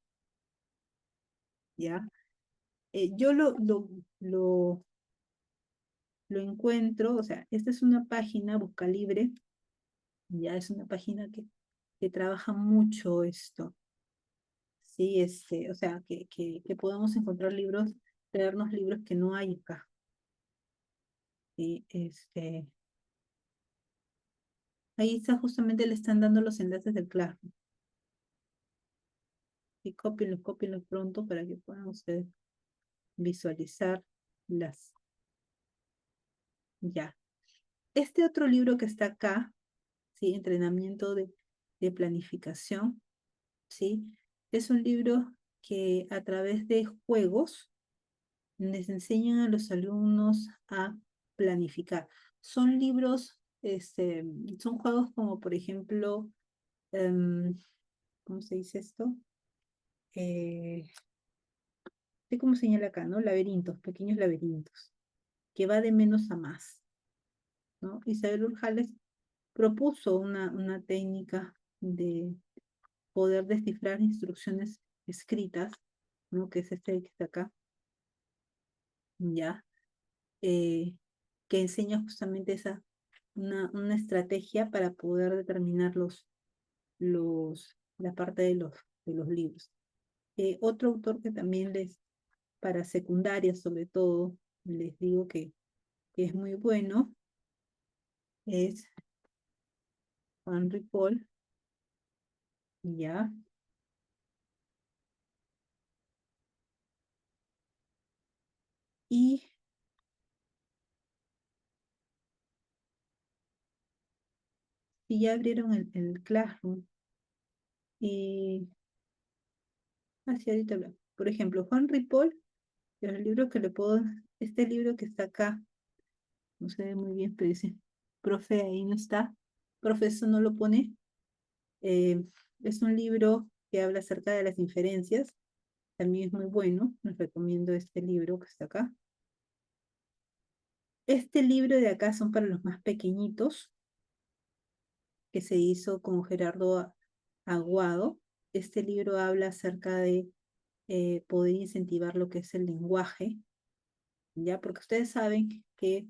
¿ya? Yo lo encuentro, o sea, esta es una página, Busca Libre, ya es una página que trabaja mucho esto, ¿sí? O sea, que podemos encontrar libros, leernos libros que no hay acá, ¿sí? Ahí está justamente le están dando los enlaces del Classroom. Y cópienlos pronto para que puedan ustedes visualizar las. Ya. Este otro libro que está acá, ¿sí? Entrenamiento de planificación, ¿sí? Es un libro que a través de juegos les enseñan a los alumnos a planificar. Son libros, son juegos como por ejemplo, ¿cómo se dice esto? ¿Sé cómo señala acá, no? Laberintos, pequeños laberintos, que va de menos a más, ¿no? Isabel Urjales propuso una técnica de poder descifrar instrucciones escritas, ¿no? Que es este que está acá, ¿ya? Eh, que enseña justamente una estrategia para poder determinar la parte de los libros. Otro autor que también para secundaria sobre todo, les digo que es muy bueno, es Juan Ripoll, ya. Y si ya abrieron el Classroom, así ahorita hablamos. Por ejemplo, Juan Ripoll, el libro que le puedo, este libro que está acá, no se ve muy bien, pero dice, profe, ahí no está, profe, eso no lo pone. Es un libro que habla acerca de las inferencias, también es muy bueno, les recomiendo este libro que está acá. Este libro de acá son para los más pequeñitos, que se hizo con Gerardo Aguado. Este libro habla acerca de poder incentivar lo que es el lenguaje, ¿ya? Porque ustedes saben que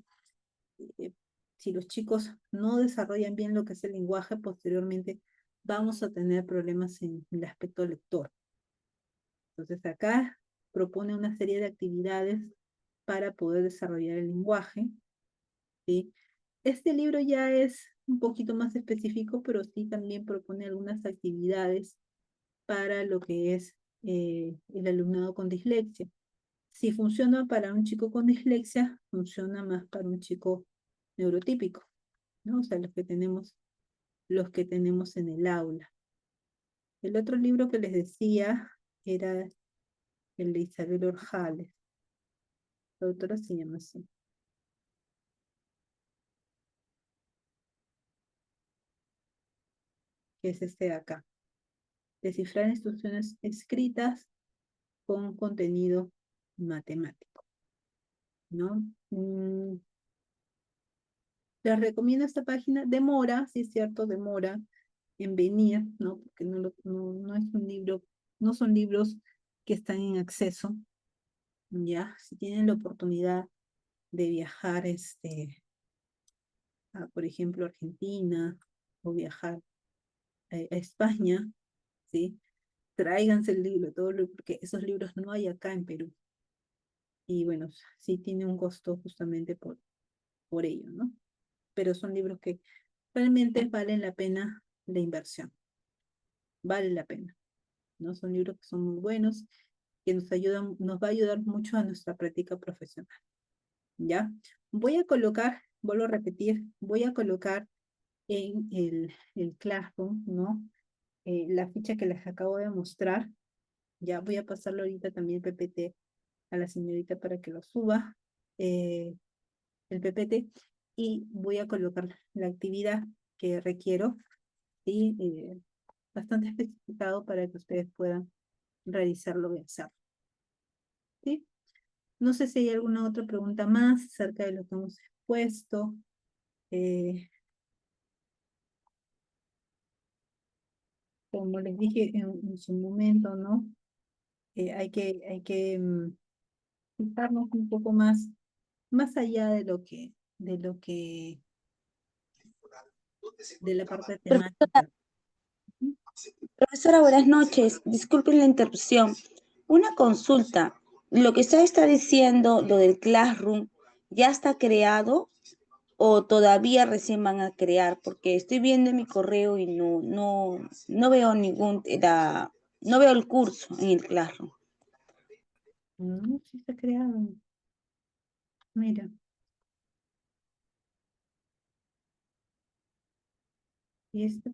eh, si los chicos no desarrollan bien lo que es el lenguaje, posteriormente vamos a tener problemas en el aspecto lector. Entonces acá propone una serie de actividades para poder desarrollar el lenguaje, ¿sí? Este libro ya es un poquito más específico, pero sí también propone algunas actividades para lo que es el alumnado con dislexia. Si funciona para un chico con dislexia, funciona más para un chico neurotípico, ¿no? O sea, los que tenemos en el aula. El otro libro que les decía era el de Isabel Orjales. La autora se llama así. Que es este de acá. Descifrar instrucciones escritas con contenido matemático, ¿no? Les recomiendo esta página. Demora, sí es cierto, demora en venir, ¿no? Porque no es un libro, no son libros que están en acceso, ¿ya? Si tienen la oportunidad de viajar, por ejemplo, a Argentina, o viajar a España, ¿sí? Tráiganse el libro, porque esos libros no hay acá en Perú. Y bueno, sí tiene un costo justamente por ello, ¿no? Pero son libros que realmente valen la pena la inversión. Vale la pena, ¿no? Son libros que son muy buenos, que nos va a ayudar mucho a nuestra práctica profesional, ¿ya? Voy a colocar, vuelvo a repetir, voy a colocar en el Classroom, ¿no? La ficha que les acabo de mostrar. Ya voy a pasarlo ahorita también el PPT a la señorita para que lo suba, el PPT, y voy a colocar la actividad que requiero, y bastante especificado para que ustedes puedan realizarlo y hacerlo. ¿Sí? No sé si hay alguna otra pregunta más acerca de lo que hemos expuesto. Como les dije en su momento, ¿no? Hay que fijarnos un poco más allá de la parte temática. Profesora, buenas noches. Disculpen la interrupción. Una consulta. Lo que usted está diciendo, lo del Classroom, ¿ya está creado o todavía recién van a crear? Porque estoy viendo en mi correo y no veo no veo el curso en el Classroom. No, sí está creado. Mira. Y esto.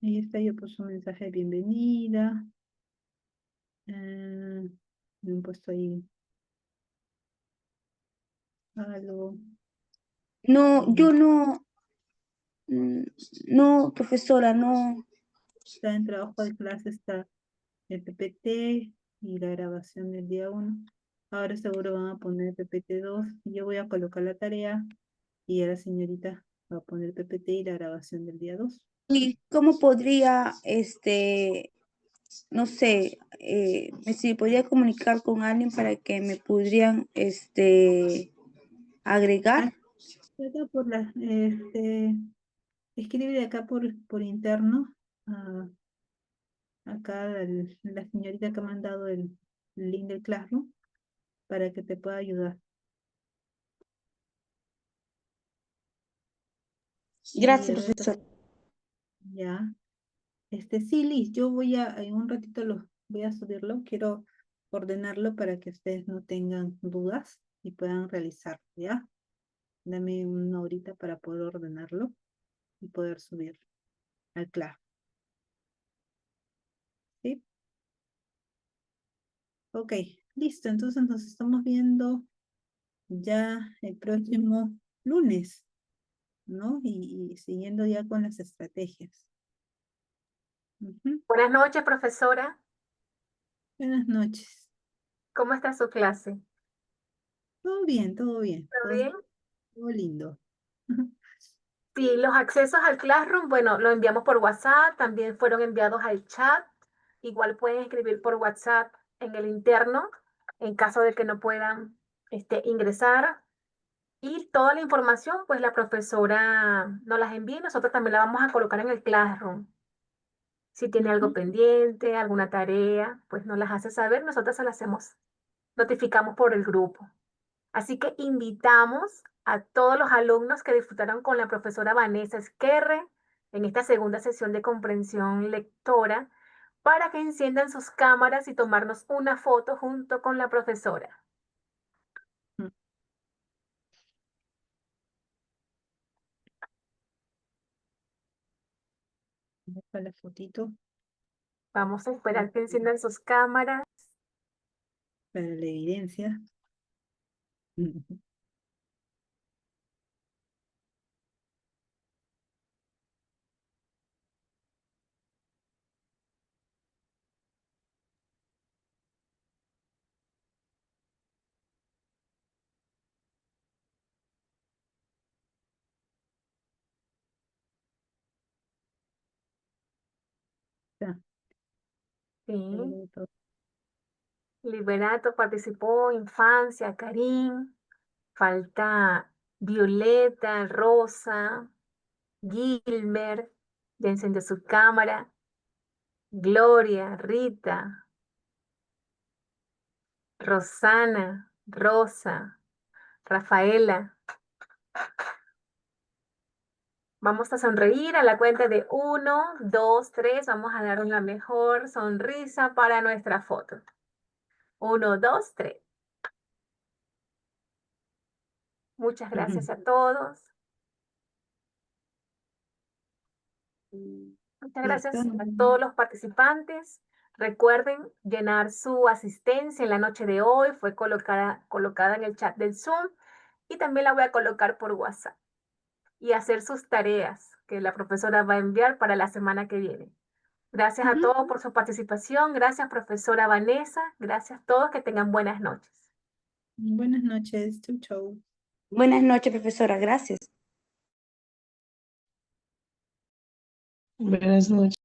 Ahí está, yo puse un mensaje de bienvenida. Me han puesto ahí algo. No, yo no, profesora, no. Está en trabajo de clase, está el PPT y la grabación del día 1. Ahora seguro van a poner PPT 2. Yo voy a colocar la tarea y a la señorita va a poner PPT y la grabación del día 2. ¿Y cómo podría, no sé, si podría comunicar con alguien para que me pudieran, agregar? Acá por escribe acá por interno. acá la señorita que me ha mandado el link del Classroom para que te pueda ayudar. Gracias, Y el resto, profesor. ya. Sí, Liz, yo en un ratito voy a subirlo. Quiero ordenarlo para que ustedes no tengan dudas y puedan realizarlo, ¿ya? Dame una horita para poder ordenarlo y poder subir al Classroom, ¿sí? Ok, listo. Entonces nos estamos viendo ya el próximo lunes, ¿no? Y siguiendo ya con las estrategias. Ujú. Buenas noches, profesora. Buenas noches. ¿Cómo está su clase? Todo bien, todo bien. ¿Está bien? Todo lindo. Sí, los accesos al Classroom, bueno, lo enviamos por WhatsApp, también fueron enviados al chat. Igual pueden escribir por WhatsApp en el interno en caso de que no puedan ingresar. Y toda la información, pues la profesora nos las envía y nosotros también la vamos a colocar en el Classroom. Si tiene algo Ujú. pendiente, alguna tarea, pues nos las hace saber, nosotros se las hacemos, notificamos por el grupo. Así que invitamos a todos los alumnos que disfrutaron con la profesora Vanessa Esquerre en esta segunda sesión de comprensión lectora para que enciendan sus cámaras y tomarnos una foto junto con la profesora. Para la fotito, Vamos a esperar que enciendan sus cámaras. para la evidencia. Ujú. Ya, Sí. agregué todo. Liberato participó, Infancia, Karim, falta Violeta, Rosa, Gilmer, ya encendió su cámara, Gloria, Rita, Rosana, Rosa, Rafaela. Vamos a sonreír a la cuenta de 1, 2, 3. Vamos a dar una mejor sonrisa para nuestra foto. 1, 2, 3. Muchas gracias Ujú. a todos. Muchas Listo. gracias a todos los participantes. Recuerden llenar su asistencia en la noche de hoy. Fue colocada en el chat del Zoom y también la voy a colocar por WhatsApp. Y hacer sus tareas que la profesora va a enviar para la semana que viene. Gracias a Ujú. todos por su participación. Gracias, profesora Vanessa. Gracias a todos. Que tengan buenas noches. Buenas noches. Chau, chau. Buenas noches, profesora. Gracias. Buenas noches.